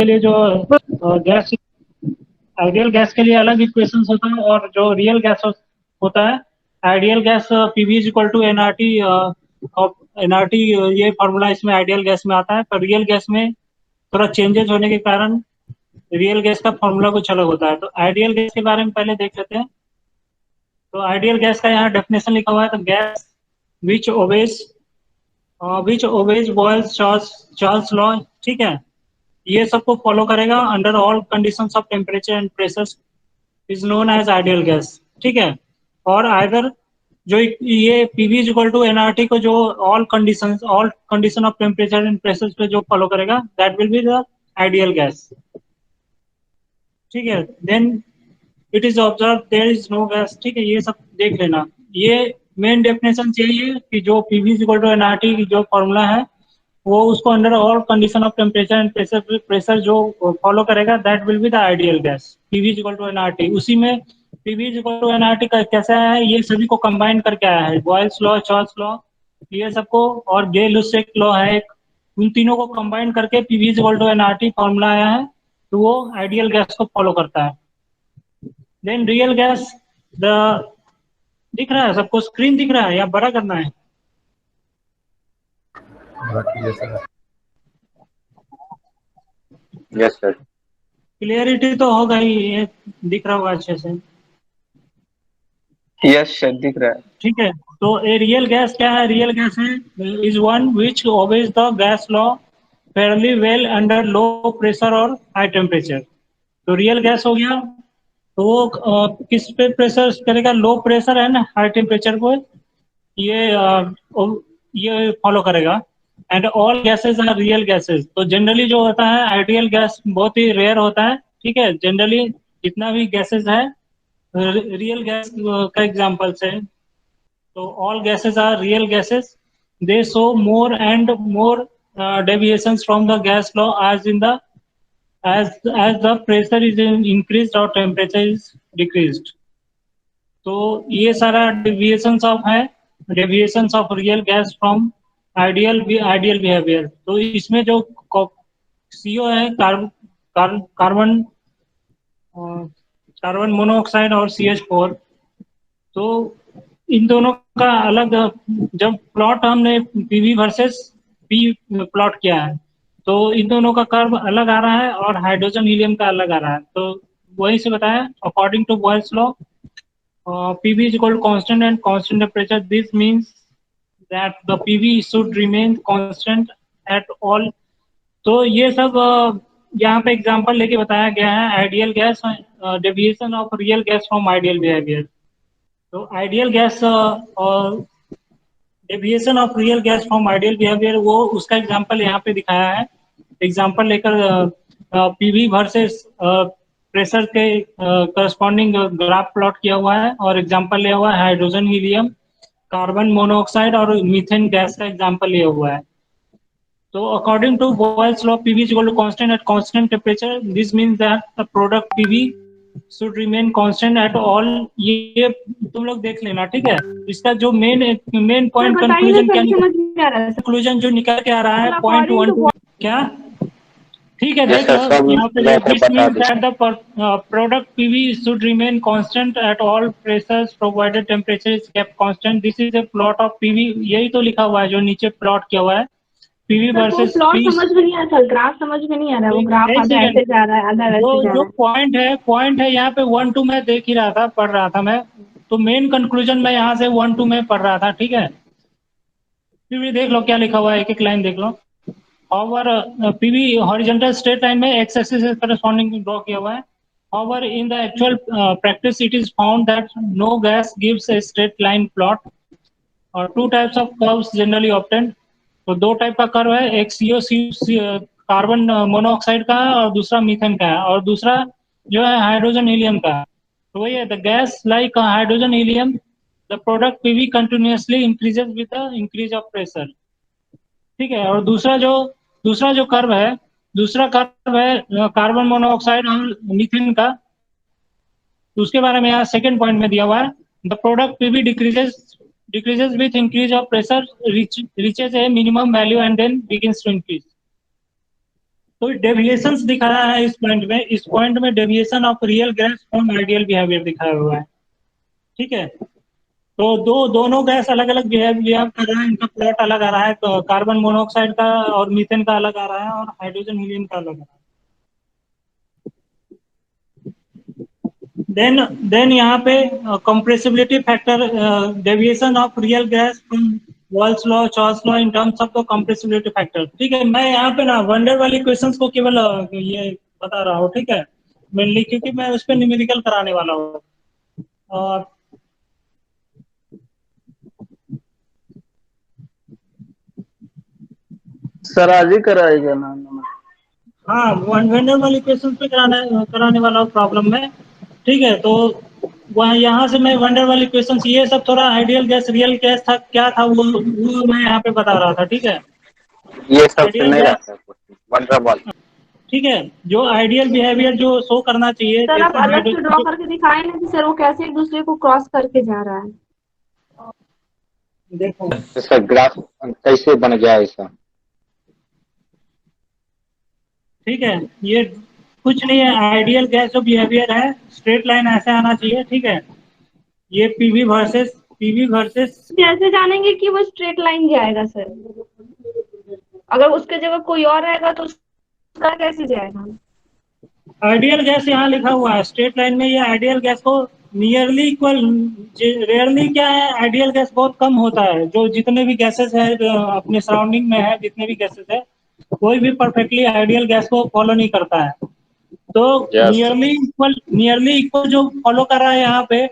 के लिए जो गैस, आइडियल गैस के लिए अलग इक्वेशंस होता है, और जो रियल गैस होता है, ideal gas PV is equal to NRT, NRT ये फार्मूला इसमें आइडियल गैस में आता है, पर रियल गैस में थोड़ा चेंजेस होने के कारण रियल गैस का फॉर्मूला कुछ अलग होता है। तो आइडियल गैस के बारे में पहले देख लेते हैं। तो आइडियल गैस का यहाँ डेफिनेशन लिखा हुआ है, तो gas which obeys Boyle's Charles law, ठीक है, ये सबको फॉलो करेगा under all conditions of temperature and pressure is known as ideal gas, ठीक है। और अगर जो ये PV is equal to NRT को जो all condition of temperature and pressure पे जो फॉलो करेगा, that will be the ideal gas, ठीक है। Then it is observe there is no gas, ठीक है, ये सब देख लेना। ये मेन डेफिनेशन चाहिए कि जो PV is equal to NRT की जो फॉर्मूला है, वो उसको under all condition of temperature and pressure जो फॉलो करेगा, that will be the ideal gas, PV is equal to NRT. उसी में PV is equal to NRT का कैसा है, ये सभी को कंबाइन करके आया है, बॉयल्स लॉ, चार्ल्स लॉ, ये सबको, और गे लुसेक लॉ है एक, उन तीनों को कंबाइन करके PV is equal to NRT formula आया है, तो वो आइडियल गैस को फॉलो करता है। देन रियल गैस, द दिख रहा है सबको, स्क्रीन दिख रहा है या बड़ा करना है? Yes sir. क्लियरिटी तो होगा ही, ये दिख रहा होगा अच्छे से। यस सर, दिख रहा है। ठीक है, तो ए रियल गैस क्या है? रियल गैस है is one which obeys the gas law fairly well under low pressure और हाई टेम्परेचर। तो रियल गैस हो गया, तो वो किस पे प्रेशर करेगा? लो प्रेशर है ना, हाई टेम्परेचर को ये फॉलो करेगा। And all gases are real gases. तो जनरली जो होता है आइडियल गैस बहुत ही रेयर होता है, ठीक है। जनरली जितना भी गैसेज है रियल गैस का एग्जांपल्स है। तो all gases are real gases. They show more and more deviations from the gas law as the pressure is increased or temperature is decreased. तो ये सारा deviations of real gas from ideal behaviour. तो इसमें जो CO है, carbon carbon monoxide और CH4, तो इन दोनों का अलग, जब प्लॉट हमने पीवी वर्सेस पी प्लॉट किया है, तो इन दोनों का कर्व अलग आ रहा है और हाइड्रोजन हीलियम का अलग आ रहा है। तो वही से बताया, according to Boyle's law PV is equal to constant and constant temperature, this means that the PV should remain constant at all. तो ये सब यहाँ पे एग्जांपल लेके बताया गया है, ideal gas, deviation of real gas from ideal behaviour. तो आइडियल गैस और deviation of real gas from ideal behaviour, वो उसका एग्जांपल यहाँ पे दिखाया है। एग्जांपल लेकर पीवी वर्सेस प्रेशर के करस्पॉन्डिंग ग्राफ प्लॉट किया हुआ है, और एग्जांपल लिया हुआ है हाइड्रोजन हीलियम, कार्बन मोनोऑक्साइड और मीथेन गैस का एग्जांपल लिया हुआ है। So according to Boyle's law, PV is equal to constant at constant temperature. This means that the product PV should remain constant at all. ये तुम लोग देख लेना, ठीक है। इसका जो मेन पॉइंट कंक्लूजन जो निकल के आ रहा है, पॉइंट 1 क्या, ठीक है, देख लो यहाँ पे। This means that the product PV should remain constant at all pressures provided temperature is kept constant. This is a plot of PV, यही तो लिखा हुआ है जो नीचे प्लॉट किया हुआ है, पीवी वर्सेस प्लॉट समझ में नहीं आता, ग्राफ समझ में नहीं आ रहा है, वो ग्राफ आधा ऐसे जा रहा है, आधा वैसे जा रहा है। जो पॉइंट है यहाँ पे 1 2 मैं देख ही रहा था, पढ़ रहा था मैं, तो मेन कंक्लूजन मैं यहाँ से 1 2 में पढ़ रहा था, ठीक है। फिर भी देख लो क्या लिखा हुआ है, एक एक लाइन देख लो। और पीवी हॉरिजॉन्टल स्ट्रेट लाइन में एक्स एक्सिस से करस्पॉन्डिंग ड्रॉ किया हुआ है। However, in the actual practice, it is found that no gas gives a straight line plot. और two types of curves generally obtained. तो दो टाइप का curve है, एक कार्बन मोनोऑक्साइड का है और दूसरा मीथेन का है, और दूसरा जो है हाइड्रोजन हीलियम का है। तो वही है, the gas like hydrogen helium, the product PV continuously increases with the increase of pressure, ठीक है। और दूसरा जो कर्व है, दूसरा कर्व है कार्बन मोनोऑक्साइड और मीथेन का, तो उसके बारे में यहाँ सेकेंड पॉइंट में दिया हुआ है, the product PV decreases with increase of pressure, reaches a minimum value and then begins to increase. तो डेविएशंस दिखाया है इस पॉइंट में, इस पॉइंट में deviation of real gas from ideal behaviour दिखाया हुआ है। ठीक है, तो दोनों गैस अलग अलग बिहेव कर रहा है, इनका प्लॉट अलग आ रहा है, तो कार्बन मोनोऑक्साइड का और मीथेन का अलग आ रहा है और हाइड्रोजन हीलियम का अलग आ रहा है। देन यहाँ पे compressibility factor, deviation of real gas from Waals law, Charles law in terms of the compressibility factor. ठीक है, मैं यहाँ पे ना वंडर वाली क्वेश्चंस को केवल ये बता रहा हूँ, ठीक है, मेनली क्योंकि मैं उस पर न्यूमेरिकल कराने वाला हूँ। और सर आज ही कराएगा ना? हाँ, वंडर वाली क्वेश्चन पे कराने वाला हूँ प्रॉब्लम में। ठीक है, तो वहाँ यहाँ से मैं वंडर वाली क्वेश्चन, ये सब थोड़ा आइडियल गैस रियल गैस था क्या था वो मैं यहाँ पे बता रहा था। ठीक है, ये सबसे आइडियल नहीं गैस, रहता है वंडरबॉल। ठीक है, जो आइडियल बिहेवियर जो शो करना चाहिए, सर आप जैसे अलग से ड्रॉ करके दिखाए ना कि सर वो कैसे एक दूसरे को क्रॉस करके जा रहा है। देखो, इसका ग्राफ कैसे बन गया ऐसा? ठीक है, ये कुछ नहीं है, आइडियल गैस जो बिहेवियर है स्ट्रेट लाइन ऐसे आना चाहिए। ठीक है, ये पीवी वर्सेस कैसे जानेंगे कि वो स्ट्रेट लाइन जाएगा सर? अगर उसके जगह कोई और रहेगा तो उसका कैसे जाएगा? आइडियल गैस यहाँ लिखा हुआ है स्ट्रेट लाइन में, ये आइडियल गैस को नियरली इक्वल, रेयरली क्या है, आइडियल गैस बहुत कम होता है, जो जितने भी गैसेस है अपने सराउंडिंग में है, जितने भी गैसेस है, कोई भी परफेक्टली आइडियल गैस को फॉलो नहीं करता है। तो यस। नियरली इक्वल जो फॉलो कर रहा है यहाँ पे,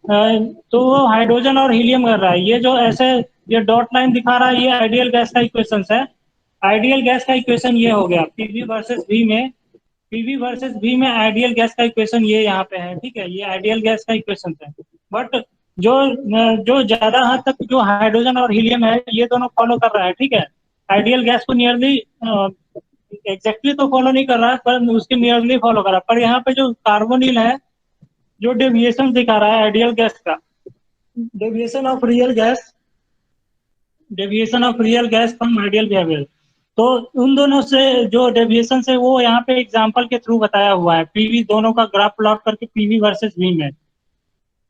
तो वो हाइड्रोजन और हीलियम कर रहा है। ये जो ऐसे ये डॉट लाइन दिखा रहा है, ये आइडियल गैस का इक्वेशन है। आइडियल गैस का इक्वेशन ये हो गया पीवी वर्सेस वी में आइडियल गैस का इक्वेशन ये यहाँ पे है। ठीक है, ये आइडियल गैस का इक्वेशन है। बट जो जो ज्यादा हद तक जो हाइड्रोजन और हीलियम है, ये दोनों फॉलो कर रहा है। ठीक है, आइडियल गैस को नियरली एग्जैक्टली तो फॉलो नहीं कर रहा है, पर उसके नियरली फॉलो कर रहा है। पर यहाँ पे जो कार्बोनिल है, जो डेविएशन दिखा रहा है आइडियल गैस का, deviation of real gas deviation of real gas from ideal behaviour, तो उन दोनों से जो डेविएशन है वो यहाँ पे एग्जांपल के थ्रू बताया हुआ है, पीवी दोनों का ग्राफ प्लॉट करके, पीवी वर्सेस वी में।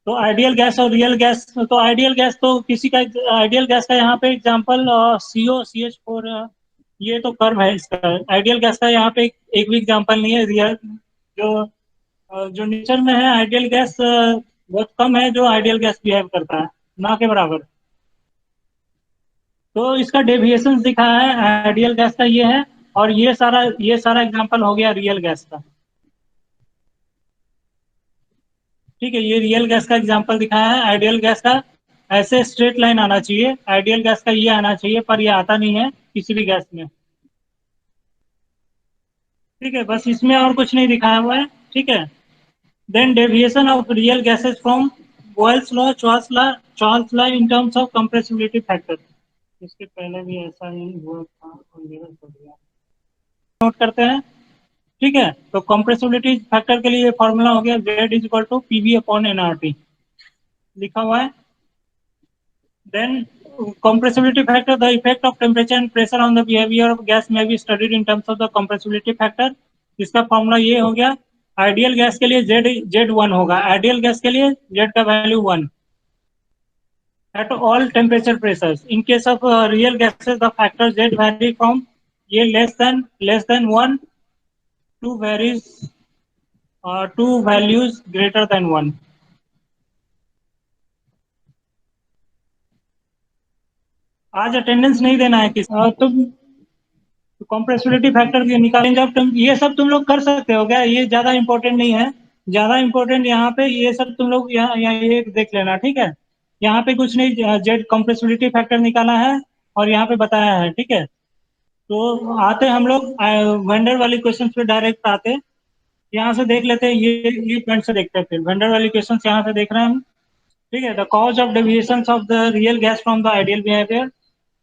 तो आइडियल गैस और रियल गैस, तो आइडियल गैस तो किसी का, आइडियल गैस का यहाँ पे एग्जांपल CO CH4, ये तो कर्व है इसका। आइडियल गैस का यहाँ पे एक भी एग्जांपल नहीं है। रियल जो नेचर में है आइडियल गैस बहुत कम है जो आइडियल गैस बिहेव करता है, ना के बराबर। तो इसका डेविएशन दिखा है आइडियल गैस का ये है, और ये सारा एग्जांपल हो गया रियल गैस का। ठीक है, ये रियल गैस का एग्जांपल दिखाया है। आइडियल गैस का ऐसे स्ट्रेट लाइन आना चाहिए, आइडियल गैस का ये आना चाहिए, पर ये आता नहीं है किसी भी गैस में। ठीक है, बस इसमें और कुछ नहीं दिखाया हुआ है। ठीक है, then deviation of real gases from Boyle's law, Charles law in terms of compressibility factor. इसके पहले भी ऐसा ही हुआ था और मेरा हो गया, नोट करते हैं। ठीक है, तो कंप्रेसिबिलिटी फैक्टर के लिए फॉर्मूला हो गया Z = PV/nRT, लिखा हुआ है। Then compressibility factor, the effect of temperature and pressure on the behavior of gas may be studied in terms of the compressibility factor। इसका फॉर्मूला ये हो गया, आइडियल गैस के लिए Z1 होगा, आइडियल गैस के लिए Z का value 1 at all temperature pressures। In case of real gases the factor Z vary from ये less than 1 to varies to values greater than 1। आज अटेंडेंस नहीं देना है तुम कॉम्प्रेसिबिलिटी फैक्टर की निकालें जब तुम, ये सब तुम लोग कर सकते हो क्या, ये ज्यादा इंपॉर्टेंट नहीं है। ज्यादा इंपॉर्टेंट यहाँ पे ये सब तुम लोग यहाँ ये देख लेना। ठीक है, यहाँ पे कुछ नहीं, जेड कॉम्प्रेसिबिलिटी फैक्टर निकाला है और यहाँ पे बताया है। ठीक है, तो आते हम लोग वेंडर वाली क्वेश्चन पे डायरेक्ट आते, यहाँ से देख लेते हैं, ये पॉइंट से देखते हैं, फिर वेंडर वाली क्वेश्चन यहाँ से देख रहे हैं हम। ठीक है, the cause of deviation of the real gas from the ideal behaviour.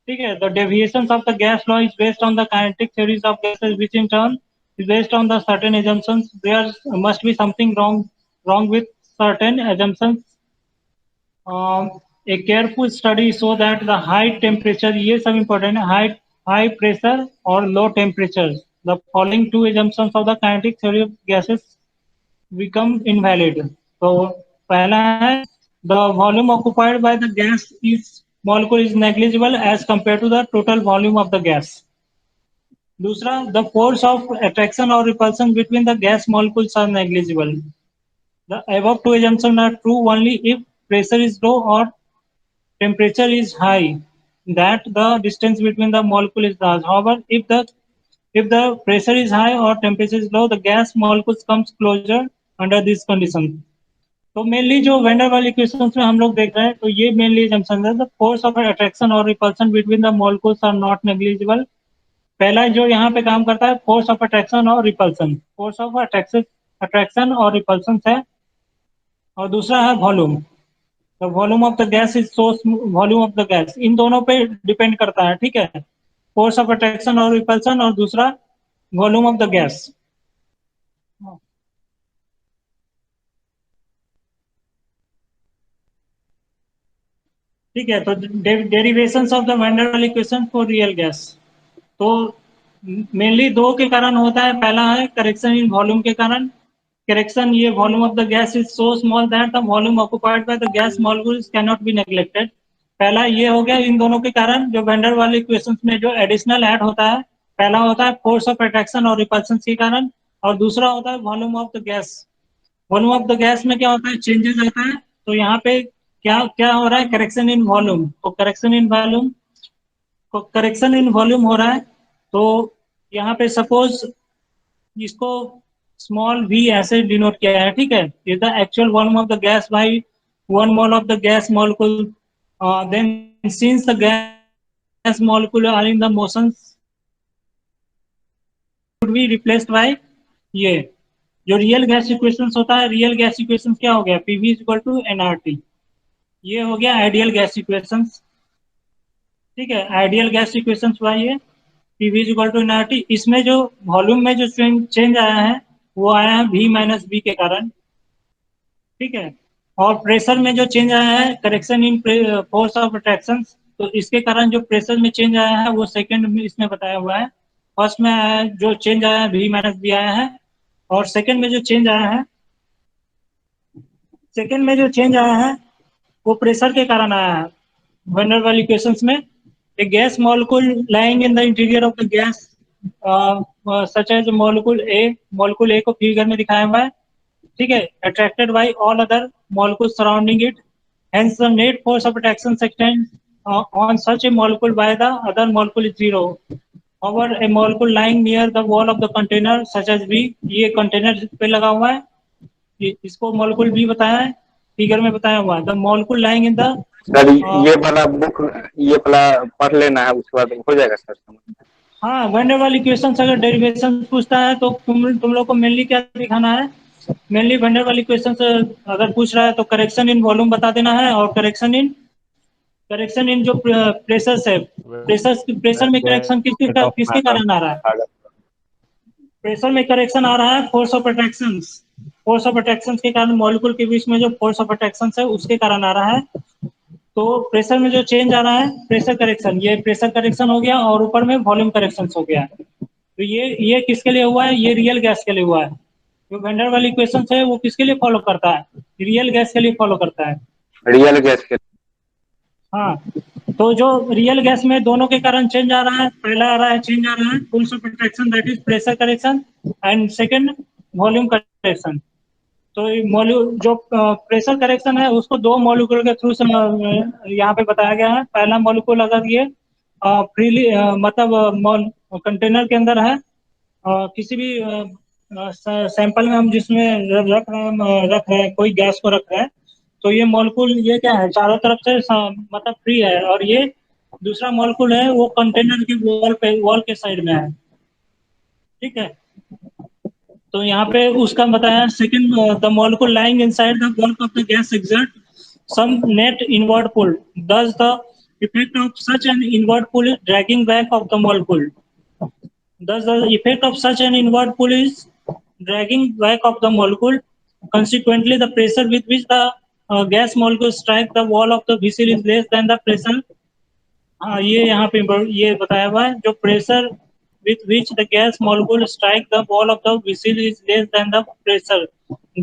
ठीक है, the deviations of the gas law is based on the kinetic theories of gases, which in turn is based on the certain assumptions. There must be something wrong with certain assumptions. A careful study show that the high temperature, ये सब important है, high pressure और low temperature, the following two assumptions of the kinetic theory of gases become invalid. तो पहला है the volume occupied by the gas is molecule is negligible as compared to the total volume of the gas. दूसरा the force of attraction or repulsion between the gas molecules are negligible. The above two assumptions are true only if pressure is low or temperature is high, that the distance between the molecule is large. However, if the pressure is high or temperature is low, the gas molecules comes closer under this condition. तो mainly जो vendor वाली equations में हम लोग देख रहे हैं, तो ये मेनली assumption है, the force of attraction or repulsion between the molecules are not negligible. पहला जो यहाँ पे काम करता है फोर्स ऑफ अट्रैक्शन और रिपल्सन, फोर्स ऑफ अट्रैक्शन और रिपल्सन है, और दूसरा है volume, the volume of the gas is source volume of the gas, इन दोनों पे डिपेंड करता है, ठीक है, फोर्स ऑफ अट्रैक्शन और रिपल्सन और दूसरा वॉल्यूम ऑफ द गैस। ठीक है, तो डेरिवेशंस ऑफ द वेन डर वाल इक्वेशन फॉर रियल गैस, तो मेनली दो के कारण होता है, पहला है करेक्शन इन वॉल्यूम के कारण, करेक्शन ये volume of the gas is so small that the volume occupied by the gas molecules can not be neglected, पहला ये हो गया इन दोनों के कारण। जो वेन डर वाल इक्वेशंस में जो एडिशनल ऐड होता है, पहला होता है फोर्स ऑफ अट्रैक्शन और रिपल्शन के कारण, और दूसरा होता है volume of the gas. Volume of the gas में क्या होता है, चेंजेस आता है, तो यहाँ पे क्या क्या हो रहा है, करेक्शन इन वॉल्यूम, तो करेक्शन इन वॉल्यूम हो रहा है, तो यहाँ पे सपोज इसको स्मॉल v ऐसे डिनोट किया है, ठीक है, is the actual volume of the gas by 1 mole of the gas molecule, then since the gas molecule are in the motion should be replaced by ये जो रियल गैस इक्वेशंस होता है, real gas equations क्या हो गया, PV = nRT, ये हो गया आइडियल गैस इक्वेशंस, ठीक है, आइडियल गैस इक्वेशंस हुआ ये PV = nRT। इसमें जो वॉल्यूम में जो चेंज आया है वो आया है V - V के कारण, ठीक है, और प्रेशर में जो चेंज आया है correction in force of attraction, तो इसके कारण जो प्रेशर में चेंज आया है वो सेकंड में इसमें बताया हुआ है, फर्स्ट में आया है जो चेंज आया है V - V आया है, और सेकंड में जो चेंज आया है, सेकंड में जो चेंज आया है वो प्रेशर के कारण आया है। वेन डर वाल इक्वेशंस में a gas molecule lying in the interior of the gas such as molecule A को फिगर में दिखाया हुआ है, ठीक है, attracted by all other molecules surrounding it, hence the net force of attraction extends on such a molecule by the other molecule is 0. However, a molecule lying near the wall of the container such as B, ये container पे लगा हुआ है, इसको molecule B बताया है, figure में बताया हुआ है, the molecule lying in the sir ये वाला बुक ये वाला पढ़ लेना है, उसके बाद हो जाएगा सर समझ। हाँ, वेन डर वाल इक्वेशंस अगर डेरिवेशन पूछता है तो तुम लोग को मेनली क्या दिखाना है, मेनली वेन डर वाल इक्वेशंस अगर पूछ रहा है तो करेक्शन इन वॉल्यूम बता देना है, और करेक्शन इन जो प्रेशर है, प्रेशर में करेक्शन किसके कारण आ रहा है, प्रेशर में करेक्शन आ रहा है फोर्स ऑफ अट्रैक्शन के कारण, मॉलिक्यूल के बीच में जो फोर्स ऑफ अट्रैक्शन है उसके कारण आ रहा है। तो प्रेशर में जो चेंज आ रहा है प्रेशर करेक्शन, ये प्रेशर करेक्शन हो गया, और ऊपर में वॉल्यूम करेक्शन हो गया, तो ये किसके लिए हुआ है, ये रियल गैस के लिए हुआ है। जो वेन डर वाल इक्वेशन है वो किसके लिए फॉलो करता है, रियल गैस के लिए फॉलो करता है, रियल गैस के। हाँ, तो जो रियल गैस में दोनों के कारण चेंज आ रहा है, पहला आ रहा है चेंज आ रहा है force of attraction that is pressure correction, and second volume correction. तो जो प्रेशर करेक्शन है उसको दो मॉलिक्यूल के थ्रू यहाँ पे बताया गया है। पहला मॉलिक्यूल अगर ये फ्रीली मतलब कंटेनर के अंदर है, किसी भी सैंपल में हम जिसमें रख रहे हैं कोई गैस को रख रहे हैं, तो ये मॉलिक्यूल ये क्या है, चारों तरफ से मतलब फ्री है, और ये दूसरा मॉलिक्यूल है वो कंटेनर की वॉल के साइड में है, ठीक है। तो यहाँ पे उसका बताया second, the molecule lying inside the wall of the gas exert some net inward pull, thus the effect of such an inward pull is dragging back of the molecule. Thus the effect of such an inward pull is dragging back of the molecule. Consequently, the pressure with which the gas molecule strike the wall of the vessel is less than the pressure, ये यहाँ पे ये बताया हुआ है, जो pressure with which the gas molecule strike the wall of the vessel is less than the pressure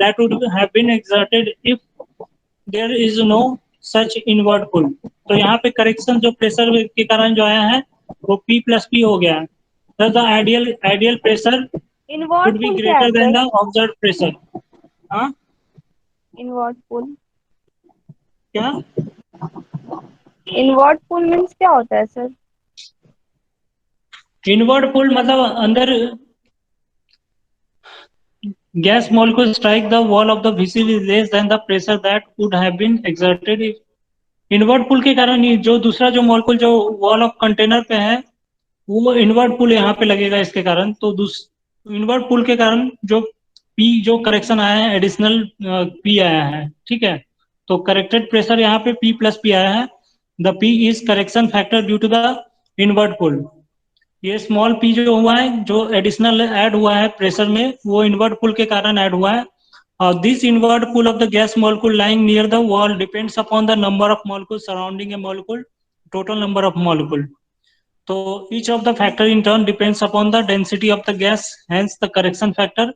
that would have been exerted if there is no such inward pull। तो यहाँ पे करेक्शन जो प्रेशर के कारण जो आया है वो P plus P हो गया है। Thus the ideal pressure inward should be pull क्या है greater than sir? the observed pressure। हाँ इनवर्ट पुल, क्या? इनवर्ट पुल मीन्स क्या होता है सर? इनवर्ड पुल मतलब अंदर gas molecule strike the wall of the vessel is less than the pressure that would have been exerted if inward pull के कारण ही जो दूसरा जो मॉलिक्यूल जो वॉल ऑफ कंटेनर पे है वो इनवर्ट पुल यहाँ पे लगेगा इसके कारण। तो इनवर्ट पुल के कारण जो पी जो करेक्शन आया है एडिशनल पी आया है, ठीक है। तो करेक्टेड प्रेशर यहाँ पे पी प्लस पी आया है। The P is correction factor due to the inward pull. ये स्मॉल पी जो हुआ है जो एडिशनल ऐड हुआ है प्रेशर में वो इनवर्ट पुल के कारण ऐड हुआ है। This inward pull of the gas molecule lying near the wall depends upon the number of molecule surrounding a molecule, total number of molecule. तो each of the factor in turn depends upon the density of the gas, hence the correction factor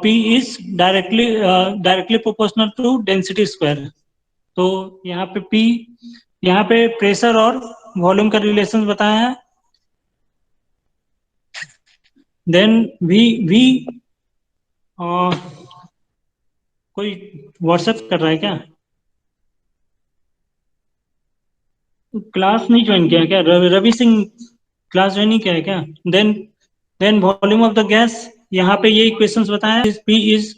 P is directly proportional to density square। तो यहाँ पे P यहाँ पे pressure और volume का relation बताया है। देन V कोई व्हाट्सएप कर रहा है क्या? क्लास नहीं ज्वाइन किया क्या? रवि सिंह क्लास ज्वाइन नहीं किया है क्या? Then volume of the gas, यहाँ पे ये इक्वेशंस बताया है। P is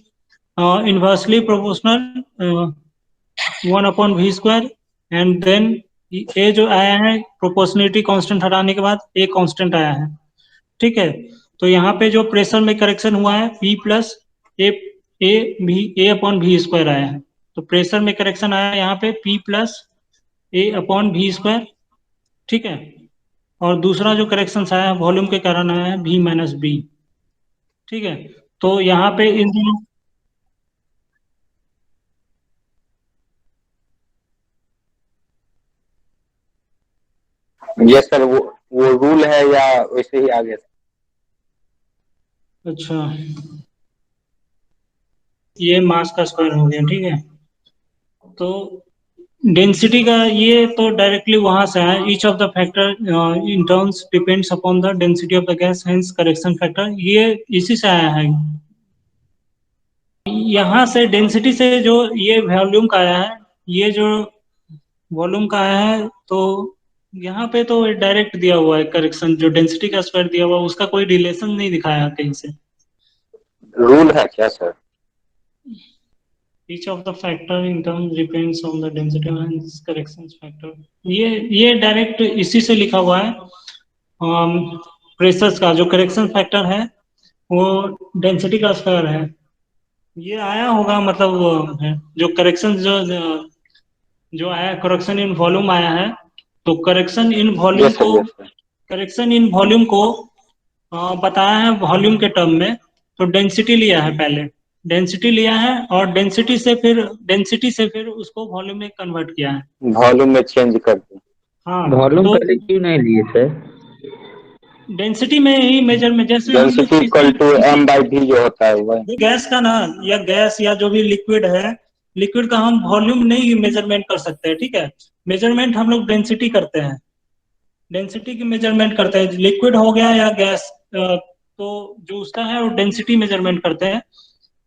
inversely proportional 1/v²। And then A जो आया है प्रोपोर्शनलिटी कांस्टेंट हटाने के बाद ए कांस्टेंट आया है, ठीक है। तो यहाँ पे जो प्रेशर में करेक्शन हुआ है P प्लस A/v² आया है। तो प्रेशर में करेक्शन आया है यहाँ पे P प्लस A/v², ठीक है। और दूसरा जो करेक्शन आया है वॉल्यूम के कारण आया है V-B, ठीक है। तो यहाँ पे इन दोनों यस सर, वो रूल है या वैसे ही आगे? अच्छा ये मास का स्क्वायर हो गया, ठीक है। तो डेंसिटी का ये तो डायरेक्टली वहां से है। Each of the factor in terms depends upon the density of the gas, hence correction factor, ये इसी से आया है। यहाँ से डेंसिटी से जो ये वॉल्यूम का आया है, ये जो वॉल्यूम का आया है, तो यहाँ पे तो डायरेक्ट दिया हुआ है करेक्शन, जो डेंसिटी का स्क्वायर दिया हुआ है उसका कोई रिलेशन नहीं दिखाया कहीं से। रूल है क्या sir? Each of the factor in terms depends on the density and correction factor। ये डायरेक्ट इसी से लिखा हुआ है। प्रेशर्स का जो करेक्शन फैक्टर है वो डेंसिटी का स्क्वायर है। ये आया होगा मतलब वो है जो करेक्शन जो आया करेक्शन इन वॉल्यूम आया है। तो correction in volume yes sir, को yes sir. Correction in volume को बताया है वॉल्यूम के टर्म में। तो डेंसिटी लिया है, पहले डेंसिटी लिया है और डेंसिटी से फिर उसको वॉल्यूम में कन्वर्ट किया है, वॉल्यूम में चेंज कर दिया। हाँ। वॉल्यूम तो पहले क्यों नहीं लिए सर? डेंसिटी में ही मेजर में जैसे हम लोग डेंसिटी इक्वल टू m/v जो होता है वही। गैस का ना, या गैस या जो भी लिक्विड है, लिक्विड का हम वॉल्यूम नहीं मेजरमेंट कर सकते हैं, ठीक है। मेजरमेंट हम लोग डेंसिटी करते हैं, डेंसिटी की मेजरमेंट करते हैं। लिक्विड हो गया या गैस, तो जो उसका है वो डेंसिटी मेजरमेंट करते हैं।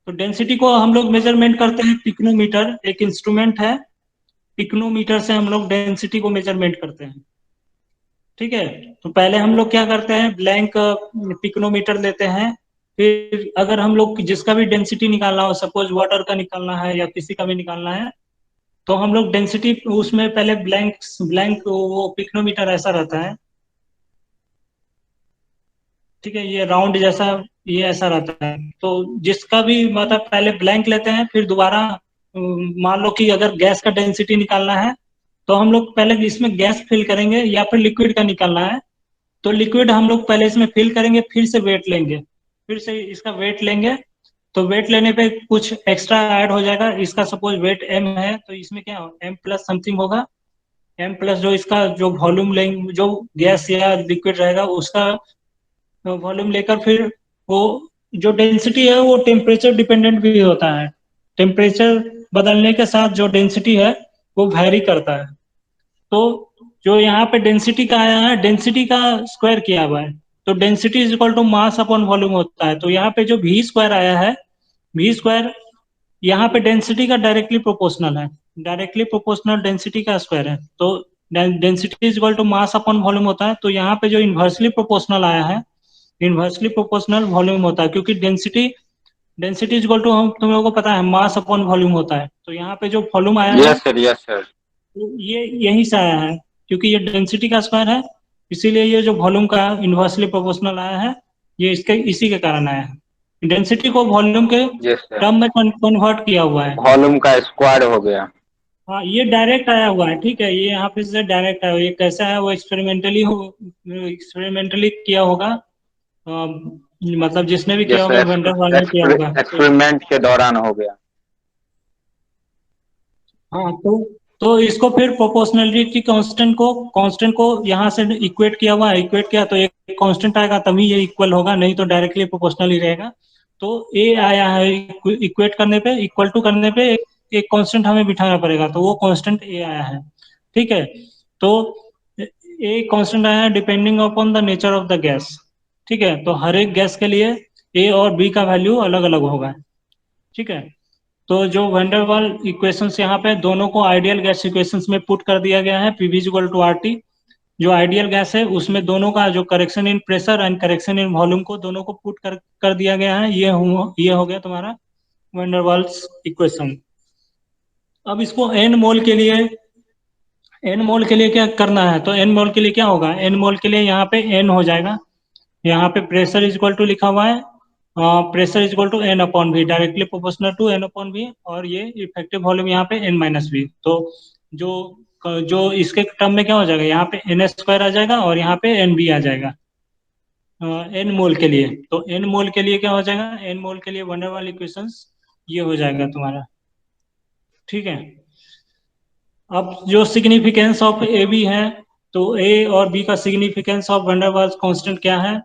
तो डेंसिटी को हम लोग मेजरमेंट करते हैं पिक्नोमीटर, एक इंस्ट्रूमेंट है। पिक्नोमीटर से हम लोग डेंसिटी को मेजरमेंट करते हैं, ठीक है। तो पहले हम लोग क्या करते हैं, ब्लैंक पिक्नोमीटर लेते हैं। फिर अगर हम लोग जिसका भी डेंसिटी निकालना हो, सपोज वाटर का निकालना है या किसी का भी निकालना है, तो हम लोग डेंसिटी उसमें पहले ब्लैंक वो पिक्नोमीटर ऐसा रहता है, ठीक है। ये राउंड जैसा ये ऐसा रहता है। तो जिसका भी मतलब पहले ब्लैंक लेते हैं, फिर दोबारा मान लो कि अगर गैस का डेंसिटी निकालना है तो हम लोग पहले इसमें गैस फिल करेंगे, या फिर लिक्विड का निकालना है तो लिक्विड हम लोग पहले इसमें फिल करेंगे, फिर से वेट लेंगे, फिर से इसका वेट लेंगे। तो वेट लेने पे कुछ एक्स्ट्रा ऐड हो जाएगा। इसका सपोज वेट m है तो इसमें क्या m प्लस समथिंग होगा, m प्लस जो इसका जो वॉल्यूम लेंगे, जो गैस या लिक्विड रहेगा उसका वॉल्यूम लेकर फिर वो जो डेंसिटी है वो टेम्परेचर डिपेंडेंट भी होता है। टेम्परेचर बदलने के साथ जो डेंसिटी है वो वैरी करता है। तो जो यहाँ पे डेंसिटी का आया है, डेंसिटी का स्क्वायर किया हुआ है, तो density is equal to mass upon volume होता है। तो यहाँ पे जो वी स्क्वायर आया है, वी स्क्वायर यहाँ पे डेंसिटी का डायरेक्टली प्रोपोर्शनल है, डायरेक्टली प्रोपोर्शनल डेंसिटी का स्क्वायर है। तो density is equal to mass upon volume होता है। तो यहाँ पे जो इन्वर्सली प्रोपोर्शनल आया है, इन्वर्सली प्रोपोर्शनल वॉल्यूम होता है, क्योंकि density density is equal to, हम तुम लोगों को पता है, मास अपॉन वॉल्यूम होता है। तो यहाँ पे जो वॉल्यूम आया है यस सर, यस सर। तो ये यहीं से आया है, क्योंकि ये डेंसिटी का स्क्वायर है, इसीलिए ये जो वॉल्यूम का इन्वर्सली प्रोपोर्शनल आया है, ये इसके इसी के कारण आया है। डेंसिटी को वॉल्यूम के यस सर, टर्म में कन्वर्ट किया हुआ है। वॉल्यूम का स्क्वायर हो गया। हाँ, ये डायरेक्ट आया हुआ है, ठीक है, ये यहाँ पे से डायरेक्ट आया हुआ है। ये कैसा है, वो एक्सपेरिमेंटली किया होगा। मतलब जिसने भी किया यस होगा, वेंडर वाल ने किया सर, होगा। एक्सपेरिमेंट के दौरान हो गया। हाँ, तो इसको फिर प्रोपोर्शनलिटी कांस्टेंट को यहाँ से इक्वेट किया हुआ है, इक्वेट किया तो एक कांस्टेंट आएगा, तभी ये इक्वल होगा, नहीं तो डायरेक्टली प्रोपोर्शनल ही रहेगा। तो ए आया है, इक्वेट करने पे, इक्वल टू करने पे एक कांस्टेंट हमें बिठाना पड़ेगा, तो वो कांस्टेंट ए आया है, ठीक है। तो ए कांस्टेंट आया है depending upon the nature of the gas, ठीक है। तो हर एक गैस के लिए ए और बी का वैल्यू अलग अलग होगा, ठीक है। तो जो वैंडरवाल इक्वेशंस यहाँ पे दोनों को आइडियल गैस इक्वेशंस में पुट कर दिया गया है, पीवी इक्वल टू आरटी। जो आइडियल गैस है उसमें दोनों का जो correction in pressure and correction in volume को दोनों को पुट कर दिया गया है। ये हो गया तुम्हारा वैंडरवाल्स इक्वेशन। अब इसको एन मोल के लिए क्या करना है, तो एन मोल के लिए क्या होगा, एन मोल के लिए यहाँ पे एन हो जाएगा, यहाँ पे प्रेशर इज इक्वल टू लिखा हुआ है, pressure is equal to N upon V, directly proportional to N upon V, और ये इफेक्टिव वॉल्यूम यहाँ पे एन माइनस वी। तो जो जो इसके टर्म में क्या हो जाएगा, यहाँ पे एन एस स्क्वायर आ जाएगा और यहाँ पे एन बी आ जाएगा एन मोल के लिए। तो एन मोल के लिए क्या हो जाएगा, एन मोल के लिए वंडरवाल इक्वेशंस ये हो जाएगा तुम्हारा, ठीक है। अब जो सिग्निफिकेंस ऑफ ए बी है, तो ए और बी का सिग्निफिकेंस ऑफ वंडरवाल्स कांस्टेंट क्या है,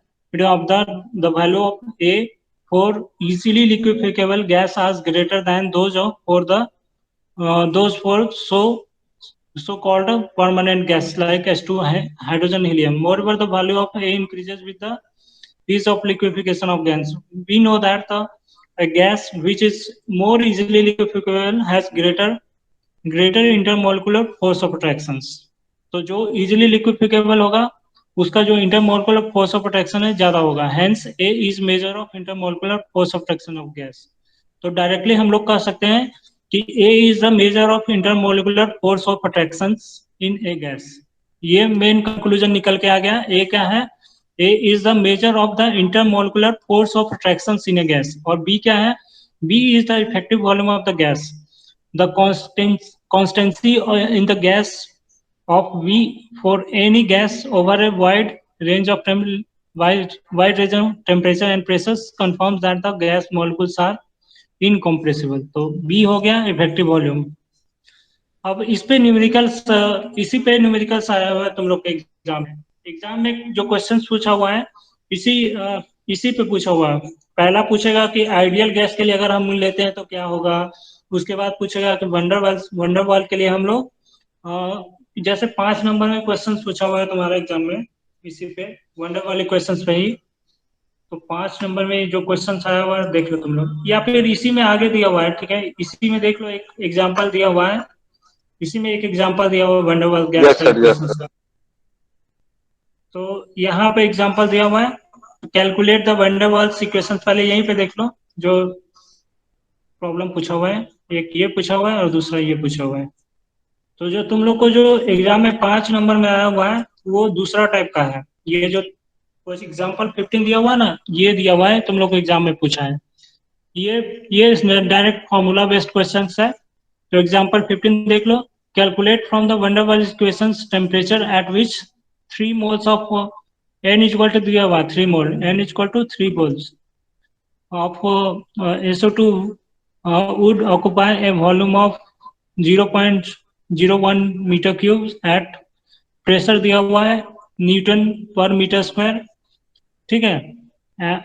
of the value of A for easily liquefiable gas as greater than those for so called permanent gas like H2 hydrogen helium. Moreover, the value of A increases with the ease of liquefaction of gas. We know that a gas which is more easily liquefiable has greater intermolecular force of attractions. तो जो easily liquefiable होगा उसका जो intermolecular force of attraction है ज्यादा होगा, hence A is measure of intermolecular force of attraction of gas. तो directly हम लोग कह सकते हैं कि A is the measure of intermolecular force of attraction in a gas. ये मेन कंक्लूजन निकल के आ गया। ए क्या है, A is the measure of the intermolecular force of attraction in a gas. और बी क्या है, B is the effective volume of the gas, the constancy in the gas of V for any gas over a wide range of temperature and pressures confirms that the gas molecules are incompressible. तो B हो गया effective volume. अब इस पे numericals, इसी पे numericals आया हुआ है तुम लोग के एग्जाम में जो क्वेश्चंस पूछा हुआ है इसी पे पूछा हुआ है। पहला पूछेगा कि आइडियल गैस के लिए अगर हम लेते हैं तो क्या होगा, उसके बाद पूछेगा कि वंडरवाल के लिए हम लोग जैसे 5 नंबर में क्वेश्चन पूछा हुआ है तुम्हारा एग्जाम में, इसी पे वंडरवाल क्वेश्चन पे ही। तो 5 नंबर में जो क्वेश्चन आया हुआ है देख लो तुम लोग, या फिर इसी में आगे दिया हुआ है, ठीक है, इसी में देख लो, एक एग्जाम्पल दिया हुआ है, इसी में एक एग्जाम्पल दिया हुआ है वंडरवाल गैस का क्वेश्चन का। तो यहाँ पे एग्जाम्पल दिया हुआ है, कैलकुलेट द वंडरवाल इक्वेशन, पहले यहीं पे देख लो जो प्रॉब्लम पूछा हुआ है, एक ये पूछा हुआ है और दूसरा ये पूछा हुआ है। तो जो तुम लोग को जो एग्जाम में 5 नंबर में आया हुआ है वो दूसरा टाइप का है। ये जो एग्जाम्पल 15 दिया हुआ है ना, ये दिया हुआ है तुम लोग को एग्जाम में पूछा है, ये डायरेक्ट फॉर्मूला बेस्ड क्वेश्चन है। तो एग्जाम्पल 15 देख लो, calculate from the van der Waal equations temperature at which 3 moles of n equal to दिया हुआ 3 mole, n equal to 3 moles of SO2 would occupy a volume of 0.01 metre cube at pressure दिया हुआ है Newton पर metre square, ठीक है।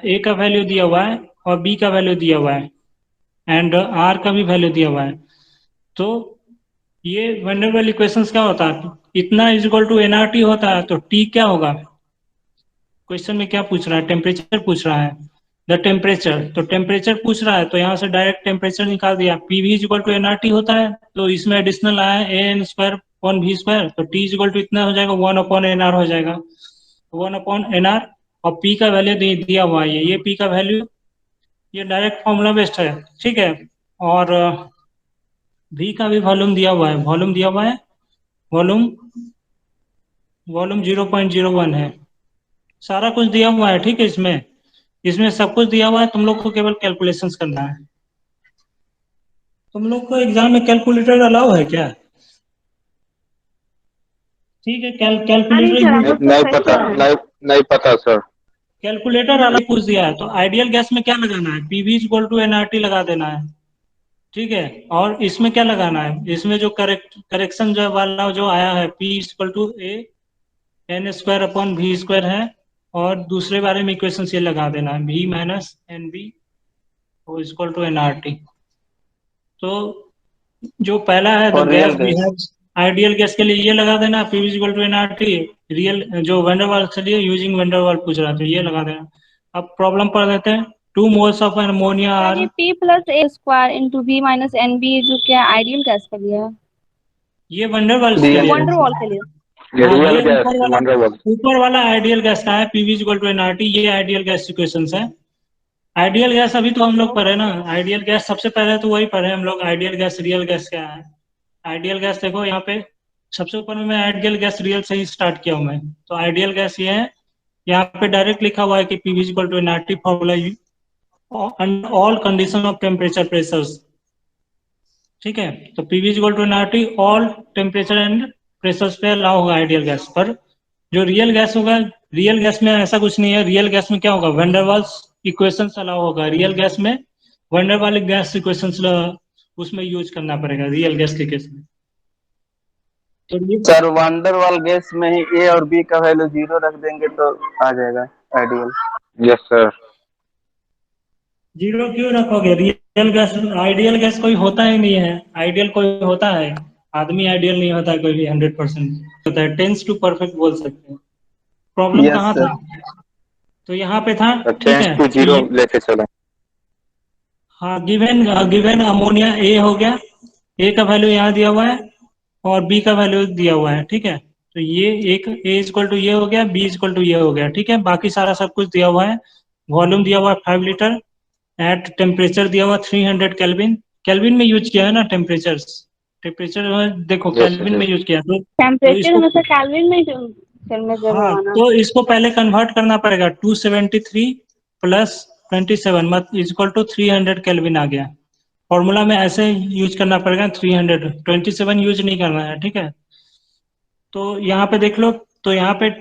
ए का value दिया हुआ है और बी का वैल्यू दिया हुआ है एंड आर का भी वैल्यू दिया हुआ है। तो ये वंडरवॉल इक्वेशंस क्या होता है, इतना इज इक्वल टू एनआरटी होता है, तो टी क्या होगा, क्वेश्चन में क्या पूछ रहा है, टेम्परेचर पूछ रहा है, द टेम्परेचर, तो टेम्परेचर पूछ रहा है तो यहाँ से डायरेक्ट टेम्परेचर निकाल दिया, P V is equal to NRT होता है, तो इसमें एडिशनल आया है A N square upon V square, तो टी इज इक्वल टू इतना हो जाएगा 1/nr हो जाएगा, 1/nr, और पी का वैल्यू दिया हुआ है, ये पी का वैल्यू, ये डायरेक्ट फॉर्मूला बेस्ड है, ठीक है। और वी का भी वॉल्यूम दिया हुआ है, वॉल्यूम दिया हुआ है, वॉल्यूम वॉल्यूम 0.01 है, सारा कुछ दिया हुआ है, ठीक है। इसमें इसमें सब कुछ दिया हुआ है, तुम लोग को केवल कैलकुलेशंस करना है। तुम लोग को एग्जाम में कैलकुलेटर अलाउ है क्या? ठीक है, नहीं कैलकुलेटर सर, हम यूज, लोग तो नहीं पता, फ्रेशर हैं। नहीं पता सर। कैलकुलेटर अलग पूछ दिया है, तो आइडियल गैस में क्या लगाना है, पीवी इक्वल टू एनआरटी लगा देना है, ठीक है। और इसमें क्या लगाना है, इसमें जो करेक्शन जो वाला जो आया है, P equal to A N square upon V square है, और दूसरे बारे में इक्वेशन ये लगा देना है, V minus N B equal to N R T. तो जो पहला है द और gas real V gas. Have, ideal gas के लिए ये लगा देना, P equal to N R T, real जो वंडरवाल के लिए यूजिंग वंडरवाल पूछ रहा था, ये लगा देना। अब प्रॉब्लम पढ़ देते हैं, 2 moles of ammonia sir R, ये P plus A square into V minus N B जो क्या आइडियल गैस के लिए है, ये वंडरवाल्स के ये रियल, लिए वंडर है। वॉल के लिए। ये हाँ, रियल ये गैस वंडरवॉल। ऊपर वाला आइडियल गैस का है, पीवी इक्वल टू एनआरटी, ये आइडियल गैस इक्वेशन है। आइडियल गैस अभी तो हम लोग पढ़े ना, आइडियल गैस सबसे पहले तो वही पढ़े हम लोग, आइडियल गैस रियल गैस क्या है। आइडियल गैस देखो यहाँ पे सबसे ऊपर में, मैं आइडियल गैस रियल से ही स्टार्ट किया हूँ मैं, तो आइडियल गैस ये है, यहाँ पे डायरेक्ट लिखा हुआ है कि PV equal to NRT formula under all condition of temperature pressures, ठीक है। तो PV equal to NRT all temperature and pressures पे अलाउ होगा आइडियल गैस पर। जो रियल गैस होगा, रियल गैस में ऐसा कुछ नहीं है, रियल गैस में क्या होगा, वंडरवाल्स इक्वेशंस अलाउ होगा रियल गैस में, वंडरवाल गैस इक्वेशंस उसमें यूज करना पड़ेगा रियल गैस के केस में। तो ये सर वंडरवॉल गैस में ही ए और बी का वैल्यू 0 रख देंगे तो आ जाएगा आइडियल। Yes sir. जीरो क्यों रखोगे, रियल गैस, आइडियल गैस कोई होता ही नहीं है, आइडियल कोई होता है, आदमी आइडियल नहीं होता है कोई भी, 100% होता है, टेंस टू परफेक्ट बोल सकते हैं। प्रॉब्लम यस कहाँ सर। था, तो यहाँ पे था, ठीक टेंस है। टू तो 0 ये, लेके चलो। हाँ, गिवन गिवन अमोनिया ए हो गया, ए का वैल्यू यहाँ दिया हुआ है और बी का वैल्यू दिया हुआ है, ठीक है। तो ये एक ए इक्वल टू ये हो गया, बी इक्वल टू ये हो गया, ठीक है। बाकी सारा सब कुछ दिया हुआ है, वॉल्यूम दिया हुआ है 5 लीटर, एट टेम्परेचर दिया हुआ 300 केल्विन, केल्विन में यूज किया है ना टेम्परेचर, टेम्परेचर देखो यस केल्विन सर। में यूज किया, तो टेम्परेचर इसको, हमेशा केल्विन में फिर मेजर हाँ, होगा ना। तो इसको पहले कन्वर्ट करना पड़ेगा, 273 प्लस 27 मत इक्वल टू 300 केल्विन आ गया, फॉर्मूला में ऐसे यूज करना पड़ेगा, 300, 27 यूज नहीं करना है, ठीक है। तो यहाँ पे देख लो, तो यहाँ पे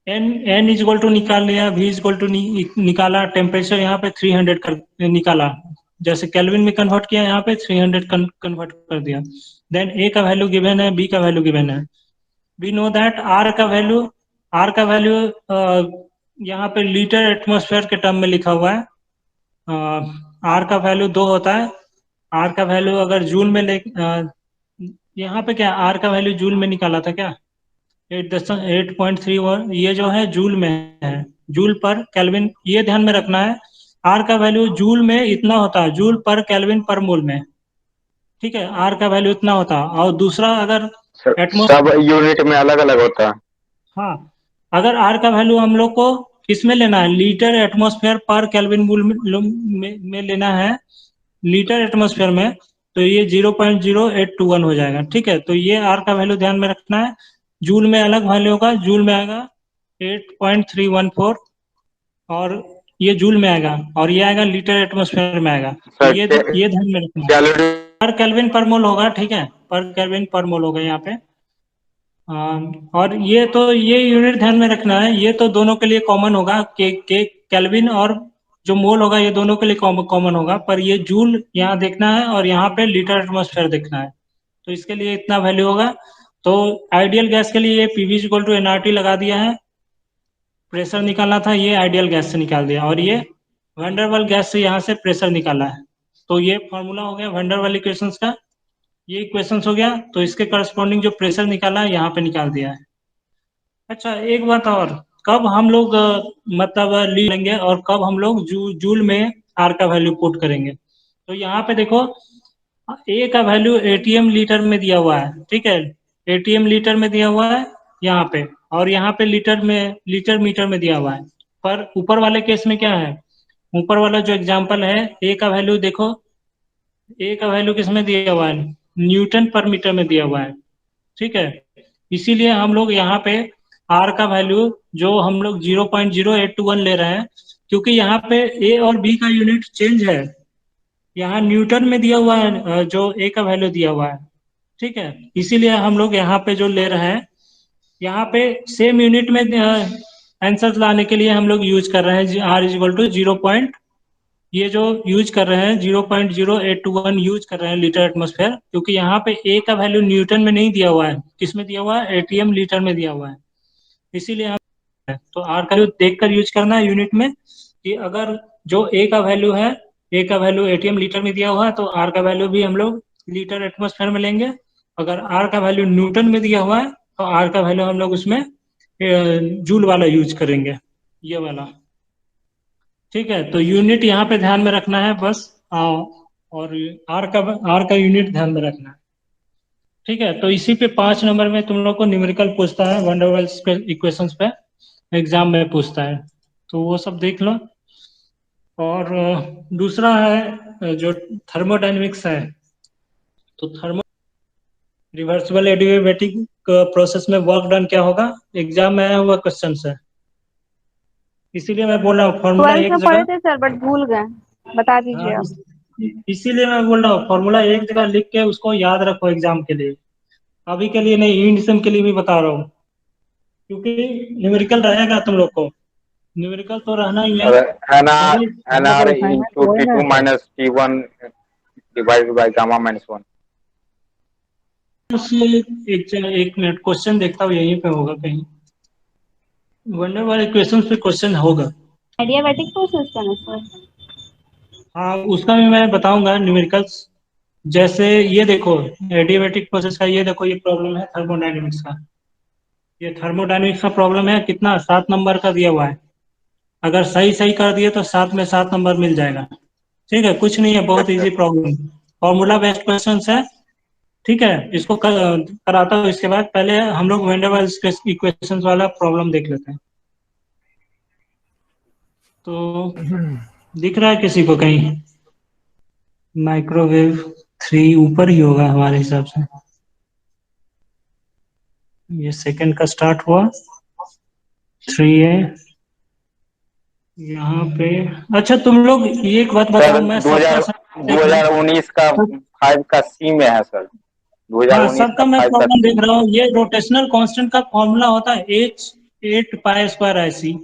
एन एन इक्वल टू निकाल लिया, वी इक्वल टू निकाला, टेम्परेचर यहाँ पे 300 कर निकाला, जैसे केल्विन में कन्वर्ट किया, यहाँ पे 300 कन्वर्ट कर दिया। देन ए का वैल्यू गिवन है, बी का वैल्यू गिवन है, वी नो दैट आर का वैल्यू यहाँ पे लीटर एटमॉस्फेयर के टर्म में लिखा हुआ है, आर का वैल्यू 2 होता है, आर का वैल्यू अगर जूल में ले, यहाँ पे क्या आर का वैल्यू जूल में निकाला था क्या, 8.31, ये जो है जूल में है, जूल पर केल्विन, ये ध्यान में रखना है, आर का वैल्यू जूल में इतना होता है, जूल पर केल्विन पर मोल में, ठीक है, आर का वैल्यू इतना होता है। और दूसरा अगर सब यूनिट में अलग अलग होता है। हाँ, अगर आर का वैल्यू हम लोग को किसमें लेना है, लीटर एटमॉस्फेयर पर केल्विन मोल में लेना है, लीटर एटमॉस्फेयर में, तो ये 0.0821 हो जाएगा, ठीक है। तो ये आर का वैल्यू ध्यान में रखना है, जूल में अलग वैल्यू होगा, जूल में आएगा 8.314, और ये जूल में आएगा, और ये आएगा लीटर एटमॉस्फेयर में आएगा, तो सर ये ध्यान में रखना है, कैलोरी। पर केल्विन पर मोल होगा, ठीक है, पर केल्विन पर मोल होगा यहाँ पे। और ये यूनिट ध्यान में रखना है, ये तो दोनों के लिए कॉमन होगा, के केल्विन और जो मोल होगा ये दोनों के लिए कॉमन होगा, पर ये जूल यहाँ देखना है और यहाँ पे लीटर एटमॉस्फेयर देखना है, तो इसके लिए इतना वैल्यू होगा। तो आइडियल गैस के लिए पीवी इक्वल टू एनआरटी लगा दिया है, प्रेशर निकालना था, ये आइडियल गैस से निकाल दिया, और ये वंडरवाल गैस से यहाँ से प्रेशर निकाला है। तो ये फॉर्मूला हो गया वंडरवाल इक्वेशंस का, ये इक्वेशंस हो गया। तो इसके करस्पॉन्डिंग जो प्रेशर निकाला है यहाँ पे निकाल दिया है। अच्छा, एक बात और, कब हम लोग मतलब ली लेंगे और कब हम लोग जूल में आर का वैल्यू पुट करेंगे? तो यहाँ पे देखो, ए का वैल्यू एटीएम लीटर में दिया हुआ है, ठीक है, एटीएम लीटर में दिया हुआ है यहाँ पे, और यहाँ पे लीटर मीटर में दिया हुआ है। पर ऊपर वाले केस में क्या है, ऊपर वाला जो एग्जाम्पल है, ए का वैल्यू देखो, ए का वैल्यू किस में दिया हुआ है, न्यूटन पर मीटर में दिया हुआ है, ठीक है। इसीलिए हम लोग यहाँ पे आर का वैल्यू जो हम लोग 0.0821 ले रहे हैं, क्योंकि यहाँ पे ए और बी का यूनिट चेंज है, यहाँ न्यूटन में दिया हुआ है जो ए का वैल्यू दिया हुआ है, ठीक है। इसीलिए हम लोग यहाँ पे जो ले रहे हैं, यहाँ पे सेम यूनिट में आंसर लाने के लिए हम लोग यूज कर रहे हैं आर इज इक्वल टू 0. ये जो यूज कर रहे हैं 0.0821 यूज कर रहे हैं लीटर एटमॉस्फेयर, क्योंकि यहाँ पे ए का वैल्यू न्यूटन में नहीं दिया हुआ है, किस में दिया हुआ है, एटीएम लीटर में दिया हुआ है। इसीलिए हम तो आर का वैल्यू देख कर यूज करना है यूनिट में, कि अगर जो ए का वैल्यू है, ए का वैल्यू एटीएम लीटर में दिया हुआ है, तो आर का वैल्यू भी हम लोग लीटर एटमॉस्फेयर में लेंगे। अगर आर का वैल्यू न्यूटन में दिया हुआ है, तो आर का वैल्यू हम लोग उसमें जूल वाला यूज करेंगे, ये वाला, ठीक है। तो यूनिट यहाँ पे ध्यान में रखना है बस, और आर का यूनिट ध्यान में रखना है, ठीक है। तो इसी पे 5 नंबर में तुम लोग को न्यूमेरिकल पूछता है, वंडरवाल्स इक्वेशंस पे एग्जाम में पूछता है, तो वो सब देख लो। और दूसरा है जो थर्मोडायनेमिक्स है, तो रिवर्सिबल एडियाबैटिक प्रोसेस में वर्क डन क्या होगा, एग्जाम में आया हुआ क्वेश्चन है, इसीलिए मैं बोल रहा हूँ फॉर्मूला 12th एक में जगह, पढ़े थे सर, बट भूल गए, बता दीजिए हाँ, आप। इसीलिए मैं बोल रहा हूँ फॉर्मूला एक जगह लिख के उसको याद रखो एग्जाम के लिए, अभी के लिए नहीं, इंड सिम के लिए भी बता रहा हूँ, क्योंकि न्यूमेरिकल रहेगा तुम लोग को, न्यूमेरिकल तो रहना ही है। NR into T2 minus T1 divided by gamma minus 1। एक मिनट, क्वेश्चन देखता हूँ, यहीं पे होगा कहीं, वनडर वाले क्वेश्चन पे क्वेश्चन होगा। एडियाबैटिक प्रोसेस का ना सर? हाँ, उसका भी मैं बताऊंगा न्यूमेरिकल्स। जैसे ये देखो एडियाबैटिक प्रोसेस का, ये देखो ये प्रॉब्लम है थर्मोडायनेमिक्स का, ये थर्मोडायनेमिक्स का प्रॉब्लम है, कितना 7 नंबर का दिया हुआ है, अगर सही सही कर दिए तो 7 में 7 नंबर मिल जाएगा, ठीक है। कुछ नहीं है, बहुत easy problem, formula based question है, ठीक है। इसको कराता हूँ, इसके बाद पहले हम लोग वैन डर वाल्स इक्वेशंस वाला प्रॉब्लम देख लेते हैं। तो दिख रहा है किसी को कहीं? माइक्रोवेव 3 ऊपर ही होगा हमारे हिसाब से, ये सेकंड का स्टार्ट हुआ 3 है यहाँ पे। अच्छा तुम लोग ये एक बात बताओ, मैं सबका 2019 का 5 का सी में है सर, 2019 सबका का मैं 5 का प्रॉब्लम सी। देख रहा हूँ, ये रोटेशनल कांस्टेंट का फॉर्मूला होता है H8 पाई² IC,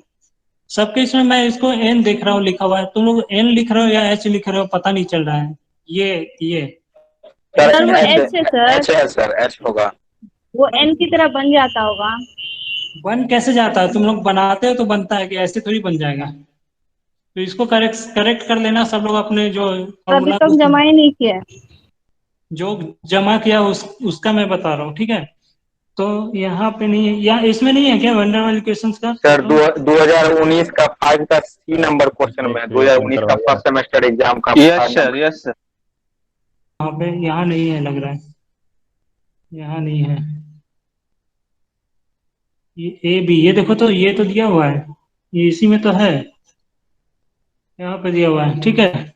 सबके इसमें मैं इसको n देख रहा हूँ लिखा हुआ है, तुम लोग n लिख रहे हो या h लिख रहे हो, पता नहीं चल रहा है। ये सर वो एच है सर, एच है सर, एच होगा, वो एन की तरह बन जाता होगा। बन कैसे जाता है, तुम लोग बनाते हो तो बनता है, कि ऐसे थोड़ी बन जाएगा। तो इसको करेक्ट कर लेना सब लोग अपने जो तो अभी फॉर्मूला, तक जमा ही नहीं किया है। जो जमा किया उसका मैं बता रहा हूँ, ठीक है। तो यहाँ पे नहीं है, या इसमें नहीं है क्या वंडर वाले क्वेश्चंस का? सर 2019 का 5 का सी नंबर क्वेश्चन में, 2019 का फर्स्ट सेमेस्टर एग्जाम का। Yes sir, yes sir. यहाँ पे, यहाँ नहीं है लग रहा है, यहाँ नहीं है, ये ए बी, ये देखो तो ये तो दिया हुआ है, ये इसी में तो है, यहाँ पे दिया हुआ है, ठीक है।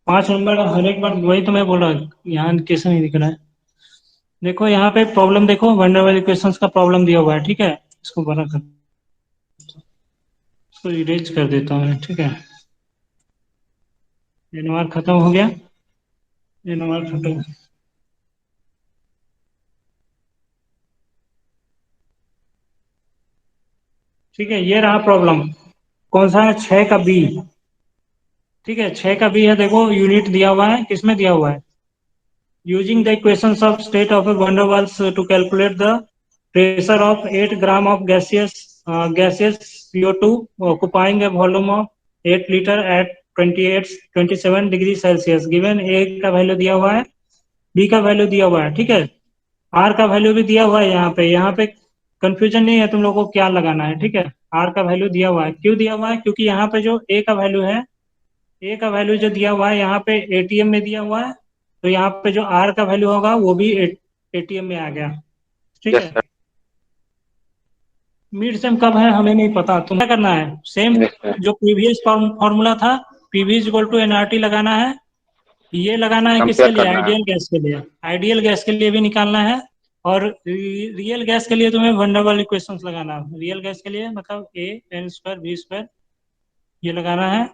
5 नंबर का हर एक बार, वही तो मैं बोल रहा हूँ, यहाँ कैसे नहीं दिख रहा है। देखो यहाँ पे प्रॉब्लम देखो, वंडर वाले क्वेश्चंस का प्रॉब्लम दिया हुआ है, ठीक है। इसको बड़ा कर, इसको इरेज कर देता हूँ, ठीक है। एनवार खत्म हो गया, एनवार खत्म, ठीक है। ये रहा प्रॉब्लम, कौन सा है, 6 का बी, ठीक है। 6 का बी है, देखो यूनिट दिया हुआ है, किसमें दिया हुआ है, using the equations of state of van der Waals to calculate the pressure of 8 gram of gaseous gaseous CO2 occupying a volume of 8 litre at 27 degree Celsius given. A का वैल्यू दिया हुआ है, बी का वैल्यू दिया हुआ है, ठीक है, आर का वैल्यू भी दिया हुआ है। यहाँ पे कंफ्यूजन नहीं है तुम लोगों को क्या लगाना है, ठीक है। आर का वैल्यू दिया हुआ है, क्यों दिया हुआ है, क्योंकि यहाँ पे जो ए का वैल्यू है, ए का वैल्यू जो दिया हुआ है यहाँ पे एटीएम में दिया हुआ है, तो यहाँ पे जो आर का वैल्यू होगा वो भी एटीएम में आ गया, ठीक यस है। सर। मिड सेम कब है हमें नहीं पता, तुम्हें करना है सेम यस सर। जो प्रीवियस फॉर्मूला था, PV is equal to NRT लगाना है। ये लगाना है किसके कंपेयर लिए, करना है। आइडियल गैस के लिए, आइडियल गैस के लिए भी निकालना है। और रियल गैस के लिए तुम्हें वंडरवल इक्वेशंस लगाना है। रियल गैस के लिए मतलब ए एन स्क्वायर बी स्क्वायर ये लगाना है।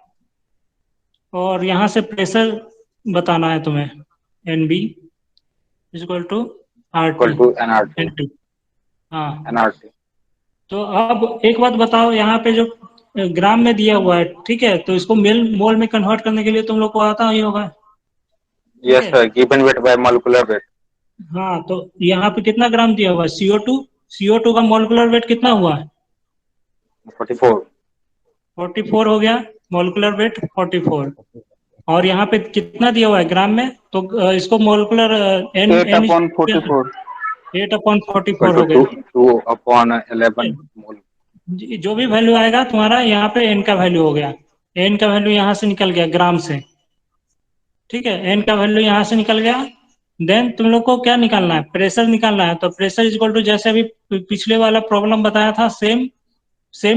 और यहाँ से प्रेशर बताना है तुम्हें, N B is equal to R equal to NRT. N T. हाँ, एनआरटी। तो अब एक बात बताओ, यहाँ पे जो ग्राम में दिया हुआ है, ठीक है, तो इसको मोल में कन्वर्ट करने के लिए तुम लोग को आता ही होगा, ठीक यस है। Sir, given weight by molecular weight. हाँ, तो यहाँ पे कितना ग्राम दिया हुआ है, CO2 का मोलिकुलर वेट कितना हुआ है, 44। 44 हो गया, मोलिकुलर वेट 44। और यहाँ पे कितना दिया हुआ है ग्राम में, तो इसको मोलिकुलर एन 8/44। 8/44 हो गया। 2/11 मोल। जो भी वैल्यू आएगा तुम्हारा यहाँ पे एन का वैल्यू हो गया, एन का वैल्यू यहाँ से निकल गया ग्राम से, ठीक है, एन का वैल्यू यहाँ से निकल गया। देन तुम लोग को क्या निकालना है, प्रेशर निकालना है। तो प्रेशर इज इक्वल टू जैसे अभी पिछले वाला प्रॉब्लम बताया था, सेम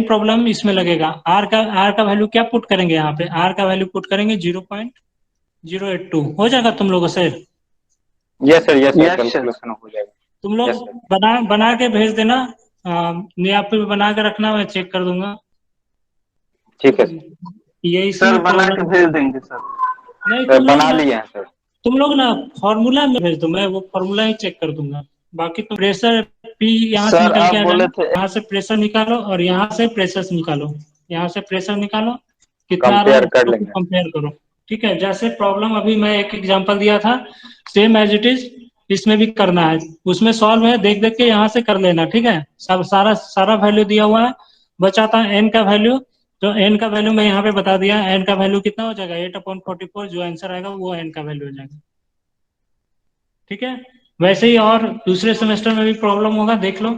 प्रॉब्लम इसमें लगेगा। आर का वैल्यू क्या पुट करेंगे, यहाँ पे आर का वैल्यू पुट करेंगे 0.082 हो जाएगा तुम लोगों से। Yes sir, yes sir, calculation हो जाएगा। तुम लोग यस सर। बना के भेज देना, नहीं आप पे बना के रखना, मैं चेक कर दूंगा। ठीक है ये सर, इसी बना के प्रॉब्लम भेज देंगे सर। नहीं, सर बना लिए हैं सर। तुम लोग ना फॉर्मूला में भेज दो, मैं वो फॉर्मूला ही चेक कर दूंगा। बाकी तो प्रेशर पी यहाँ से सर निकल आप के आ बोले जाएगा, थे यहाँ से प्रेशर निकालो और यहाँ से प्रेशर निकालो, यहाँ से प्रेशर निकालो, कितना आ रहा है कंपेयर कर उसको लेंगे। कंपेयर करो, ठीक है। जैसे प्रॉब्लम अभी मैं एक एग्जांपल दिया था, सेम एज इट इज इसमें भी करना है। उसमें सॉल्व है, देख देख के यहाँ से कर लेना, ठीक है। सब सारा वैल्यू दिया हुआ है, बचा था एन का वैल्यू, तो एन का वैल्यू मैं यहाँ पे बता दिया। एन का वैल्यू कितना हो जाएगा, 8/44, जो आंसर आएगा वो एन का वैल्यू हो जाएगा, ठीक है। वैसे ही और दूसरे सेमेस्टर में भी प्रॉब्लम होगा, देख लो,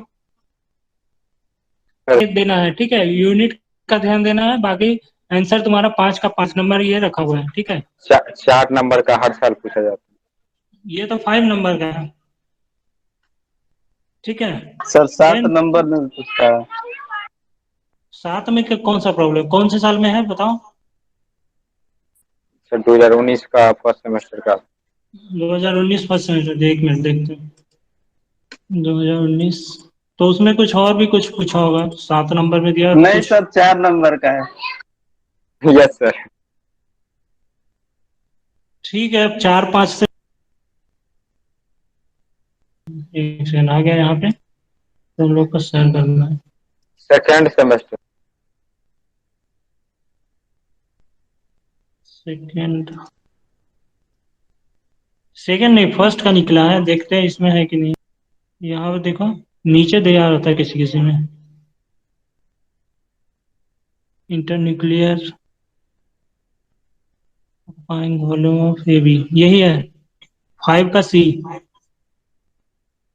देना है, ठीक है। यूनिट का ध्यान देना है, बाकी आंसर तुम्हारा 5 का 5 नंबर ये रखा हुआ है, ठीक है। 4 नंबर का हर साल पूछा जाता ये तो 5 नंबर का है, ठीक है। है सर। 7 Then नंबर में पूछता है 7 में कौन सा प्रॉब्लम, कौन से साल में है बताओ। सर। 2019 का फर्स्ट सेमेस्टर का। 2019 फर्स्ट सेमेस्टर, एक मिनट देखते हैं। 2019 तो उसमें कुछ और भी कुछ पूछा होगा, 7 नंबर में दिया नहीं कुछ। सर, 4 नंबर का है। Yes sir. ठीक है, अब 4-5 से एक सेकंड आ गया यहाँ पे, तुम लोग को शेयर करना है। Second semester. सेकेंड नहीं, फर्स्ट का निकला है, देखते हैं इसमें है कि नहीं। यहाँ पे देखो नीचे दिया रहता है किसी किसी में, internuclear volume of A B, यही है 5 का सी,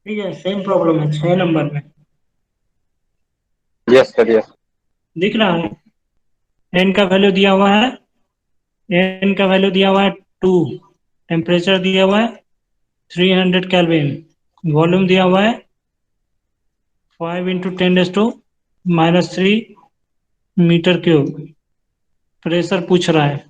ठीक है। सेम प्रॉब्लम है 6 नंबर में, यस सर, यस। दिख रहा है। एन का वैल्यू दिया हुआ है, एन का वैल्यू दिया हुआ है 2, टेम्परेचर दिया हुआ है 300 केल्विन, वॉल्यूम दिया हुआ है 5 × 10⁻³ मीटर क्यूब। प्रेशर पूछ रहा है,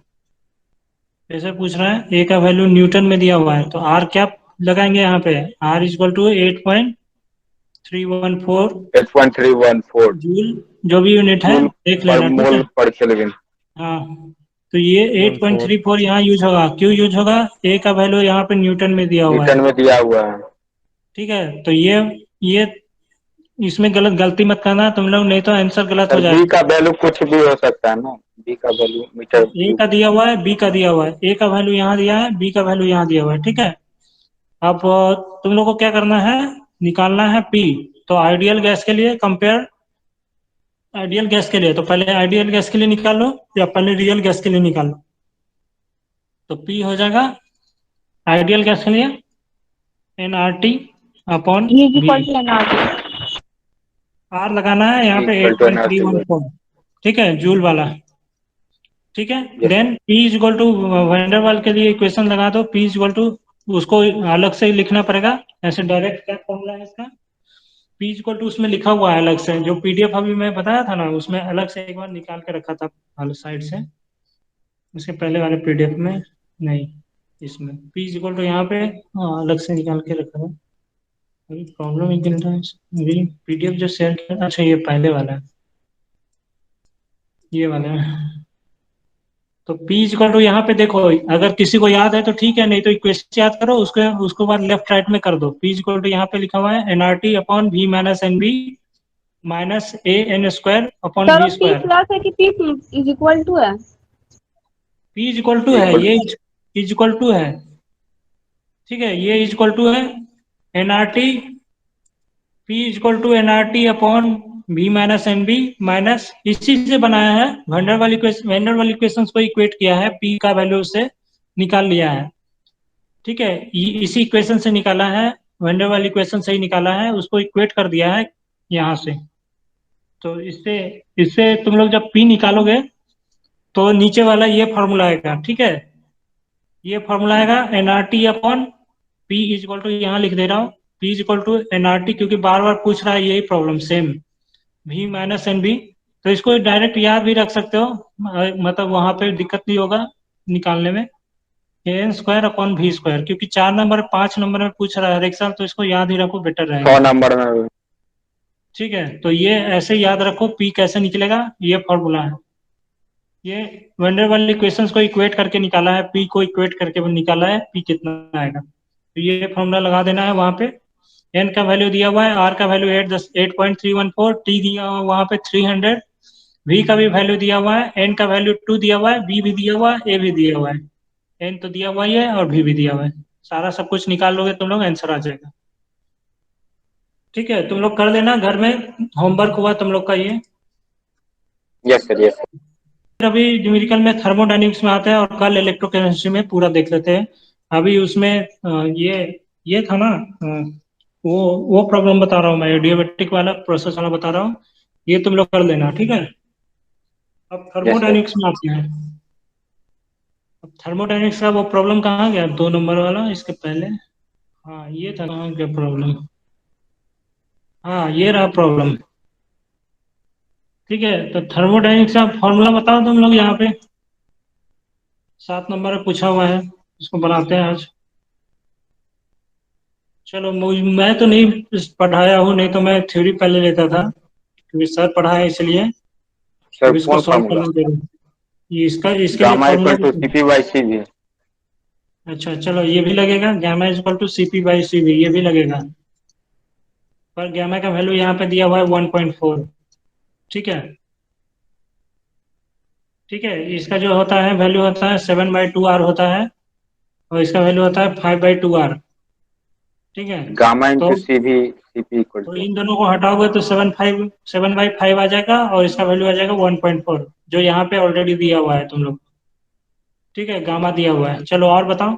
ए का वैल्यू न्यूटन में दिया हुआ है, तो आर क्या लगाएंगे यहाँ पे, R is equal to 8.314 joule, जो भी यूनिट है देख लेना, ठीक है। मोल पर केल्विन। हाँ, तो ये 8.34 यहाँ यूज होगा, क्यों यूज होगा, ए का वैल्यू यहाँ पे न्यूटन में दिया हुआ है, न्यूटन में दिया हुआ है। ठीक है। तो ये इसमें गलती मत करना तुम लोग, नहीं तो आंसर गलत हो सर जाएगा। बी का वैल्यू कुछ भी हो सकता है ना, बी का वैल्यू मीटर ए क्यूब। का दिया हुआ है, बी का दिया हुआ है, ए का वैल्यू यहाँ दिया है, बी का वैल्यू यहाँ दिया हुआ है, ठीक है। अब तुम लोग को क्या करना है, निकालना है पी। तो आइडियल गैस के लिए कंपेयर आइडियल गैस के लिए, तो पहले आइडियल गैस के लिए निकाल लो या पहले रियल गैस के लिए निकाल लो। तो P हो जाएगा आइडियल गैस के लिए NRT upon E is V। Equal to NRT। R लगाना है यहाँ पे इक्वल टू एनआरटी। 8.314, ठीक है, जूल वाला। ठीक है, yes. Then P is equal to van der Waal के लिए इक्वेशन लगा दो। P इज इक्वल टू, उसको अलग से ही लिखना पड़ेगा, ऐसे डायरेक्ट क्या फॉर्मूला है इसका। P इज इक्वल टू उसमें लिखा हुआ है अलग से, जो PDF अभी मैं बताया था ना, उसमें अलग से एक बार निकाल के रखा था अलग साइड से, उसके पहले वाले PDF में नहीं, इसमें P इज इक्वल टू यहाँ पे हाँ, अलग से निकाल के रखा है। अभी प्रॉब्लम एक दिन मेरी PDF जो शेयर किया, अच्छा ये पहले वाला है, ये वाला है। तो P इक्वल टू यहाँ पे देखो, अगर किसी को याद है तो ठीक है, नहीं तो इक्वेशन याद करो, उसको बाद लेफ्ट राइट में कर दो। P इक्वल टू यहाँ पे लिखा हुआ है NRT upon V minus NB minus AN square upon sir V वो P स्क्वायर। प्लस है कि P इज इक्वल टू है? P इक्वल टू है, इक्वल। ये इक्वल टू है, ठीक है, ये इक्वल टू है NRT, P equal to NRT upon V minus NB minus, इसी से बनाया है वेंडर वाली इक्वेशन को इक्वेट किया है, P का वैल्यू से निकाल लिया है, ठीक है, इसी इक्वेशन से निकाला है, वेंडर वाली इक्वेशन से ही निकाला है, उसको इक्वेट कर दिया है यहाँ से। तो इससे इससे तुम लोग जब P निकालोगे तो नीचे वाला ये फॉर्मूला आएगा, ठीक है, ये फॉर्मूला आएगा NRT upon P is equal to, यहाँ लिख दे रहा हूँ P is equal to NRT, क्योंकि बार बार पूछ रहा है यही problem same, V minus NB। तो इसको डायरेक्ट याद भी रख सकते हो, मतलब वहां पे दिक्कत नहीं होगा निकालने में। N square upon V square, क्योंकि 4 नंबर 5 नंबर में पूछ रहा है हर एक साल, तो इसको याद ही रखो, बेटर 100 रहेगा। नंबर में। ठीक है, तो ये ऐसे याद रखो, P कैसे निकलेगा, ये फॉर्मूला है। ये वेंडर वाली इक्वेशंस को इक्वेट करके निकाला है, P को इक्वेट करके निकाला है, P कितना आएगा, तो ये फॉर्मूला लगा देना है वहां पे। N का वैल्यू दिया हुआ है, R का वैल्यू 8.314, T दिया हुआ है वहां पे 300, V का भी वैल्यू दिया हुआ है, N का वैल्यू 2 दिया हुआ है, B भी दिया हुआ है, A भी दिया हुआ है, N तो दिया हुआ ही है और V भी दिया हुआ है। सारा सब कुछ निकाल लोगे तुम लोग, आंसर आ जाएगा। ठीक है, तुम लोग कर लेना घर में, होमवर्क हुआ तुम लोग का ये। Yes sir, yes sir. फिर अभी न्यूमेरिकल में थर्मोडायनेमिक्स में आता है, और कल इलेक्ट्रोकेमिस्ट्री में पूरा देख लेते हैं। अभी उसमें ये था ना, वो प्रॉब्लम बता रहा हूँ मैं, एडियाबेटिक वाला प्रोसेस वाला बता रहा हूँ, ये तुम लोग कर लेना, ठीक है। अब यस सर। थर्मोडायनेमिक्स में आते हैं। अब थर्मोडायनेमिक्स का वो प्रॉब्लम कहाँ गया, 2 नंबर वाला, इसके पहले, हाँ ये था, कहाँ गया प्रॉब्लम, हाँ ये रहा प्रॉब्लम। ठीक है, तो थर्मोडायनेमिक्स का फॉर्मूला बताओ तुम लोग, यहाँ पे 7 नंबर में पूछा हुआ है, इसको बनाते हैं आज। चलो मैं तो नहीं पढ़ाया हूँ, नहीं तो मैं थ्योरी पहले लेता था, क्योंकि सर पढ़ाया इसलिए। सर अब इसको कौन सॉल्व फॉर्मूला? करना जरूर, ये इसके लिए गामा फॉर्मूला इक्वल टू भी। सीपी बाई सी भी। अच्छा चलो, ये भी लगेगा, gamma is equal to CP/CV, ये भी लगेगा, पर गैमा का वैल्यू यहाँ पे दिया हुआ है 1.4। ठीक है, ठीक है, इसका जो होता है वैल्यू होता है 7/2R होता है, और इसका वैल्यू होता है 5/2R। ठीक है, गामा तो इंटू सी भी सीपी इक्वल तो टू। इन दोनों को हटाओगे तो 7/5 आ जाएगा, और इसका वैल्यू आ जाएगा 1.4, जो यहाँ पे ऑलरेडी दिया हुआ है तुम लोग। ठीक है, गामा दिया हुआ है, चलो और बताओ,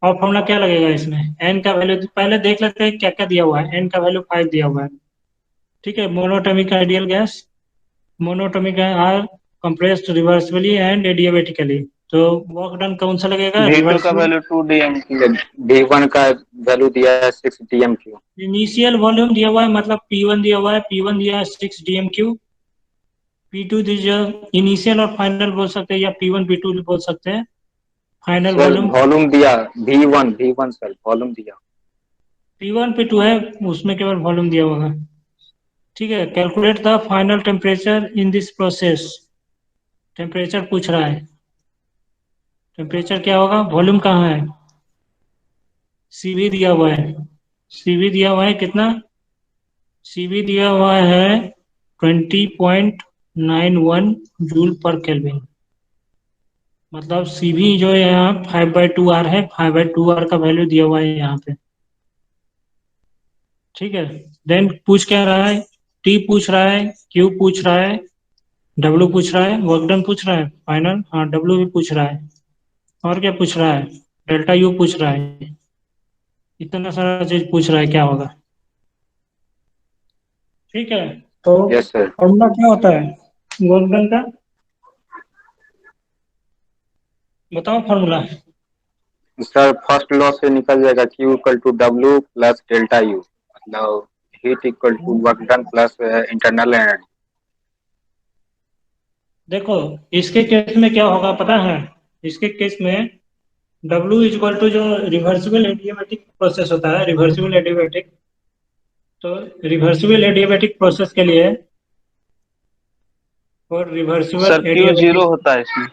और फॉर्मूला क्या लगेगा इसमें। एन का वैल्यू पहले देख लेते हैं क्या क्या दिया हुआ है। एन का वैल्यू 5 दिया हुआ है। ठीक है, monatomic ideal gas, monatomic are compressed reversibly and adiabatically. तो वर्क डन कौन सा लगेगा, V2 का रिवर्सिबल। वैल्यू 2 डीएमक्यू। V1 का वैल्यू दिया है 6 डीएमक्यू। इनिशियल वॉल्यूम दिया हुआ है, मतलब P1 दिया हुआ है, P1 दिया है 6 DMQ, P2 दीजिए, इनिशियल और फाइनल बोल सकते हैं, या P1 P2 बोल सकते हैं, फाइनल सर वॉल्यूम। वॉल्यूम दिया V1 सर वॉल्यूम दिया। P1 P2 है, उसमें केवल वॉल्यूम दिया होगा। ठीक है, calculate the final temperature in this process, temperature पूछ रहा है, टेम्परेचर क्या होगा, वॉल्यूम कहाँ है, CV दिया हुआ है, CV दिया हुआ है कितना, CV दिया हुआ है 20.91 जूल पर केल्विन, मतलब CV जो है यहाँ 5/2R है, 5/2R का वैल्यू दिया हुआ है यहाँ पे। ठीक है, देन पूछ क्या रहा है, टी पूछ रहा है, क्यू पूछ रहा है, डब्ल्यू पूछ रहा है, वर्क डन पूछ रहा है फाइनल, हाँ डब्ल्यू भी पूछ रहा है, और क्या पूछ रहा है, डेल्टा यू पूछ रहा है, इतना सारा चीज पूछ रहा है, क्या होगा। ठीक है, तो यस सर। फॉर्मूला क्या होता है वर्क डन का, बताओ फॉर्मूला। सर फर्स्ट लॉ से निकल जाएगा, Q equal to W plus delta U, मतलब heat equal to work done plus internal energy. देखो इसके केस में क्या होगा पता है, इसके केस में W इक्वल टू जो रिवर्सिबल एडियाबैटिक प्रोसेस होता है, रिवर्सिबल एडियाबैटिक, तो रिवर्सिबल एडियाबैटिक प्रोसेस के लिए, और reversible sir Q zero adiabatic होता है इसमें।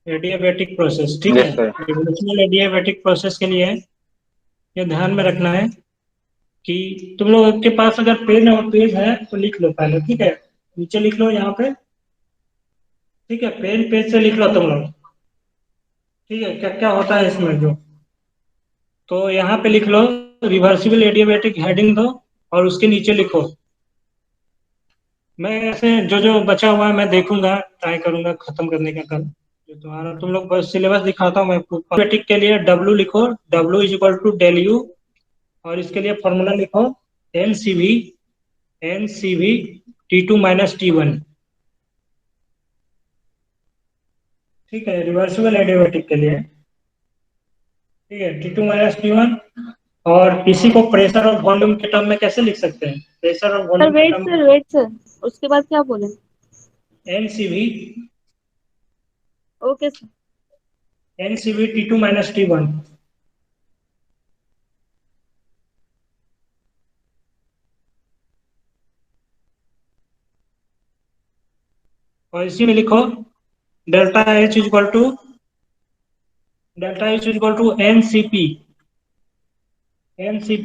एडियाबैटिक प्रोसेस, ठीक है, yes sir. Reversible adiabatic process के लिए ये ध्यान में रखना है कि तुम लोग के पास अगर पेन और पेज है तो लिख लो पहले, ठीक है, नीचे लिख लो यहाँ पे, ठीक है, पेन पेज से लिख लो तुम लोग, ठीक है, क्या क्या होता है इसमें जो, तो यहाँ पे लिख लो रिवर्सिबल एडियाबैटिक हेडिंग दो और उसके नीचे लिखो। मैं ऐसे जो जो बचा हुआ है मैं देखूंगा, ट्राई करूंगा खत्म करने का कल, जो तुम्हारा तुम लोग बस सिलेबस दिखाता हूँ मैं। एडियाबैटिक के लिए डब्ल्यू लिखो, W is equal to del U, और इसके लिए फॉर्मूला लिखो N C V T2 minus T1, ठीक है, रिवर्सिबल एडियाबैटिक के लिए, ठीक है, T2 माइनस T1। और इसी को प्रेशर और वॉल्यूम के टर्म में कैसे लिख सकते हैं, प्रेशर और सर वॉल्यूम के weight term sir weight sir, उसके बाद क्या बोले? में N okay sir. C V T2 minus T1। और इसी में लिखो delta H equal to N C P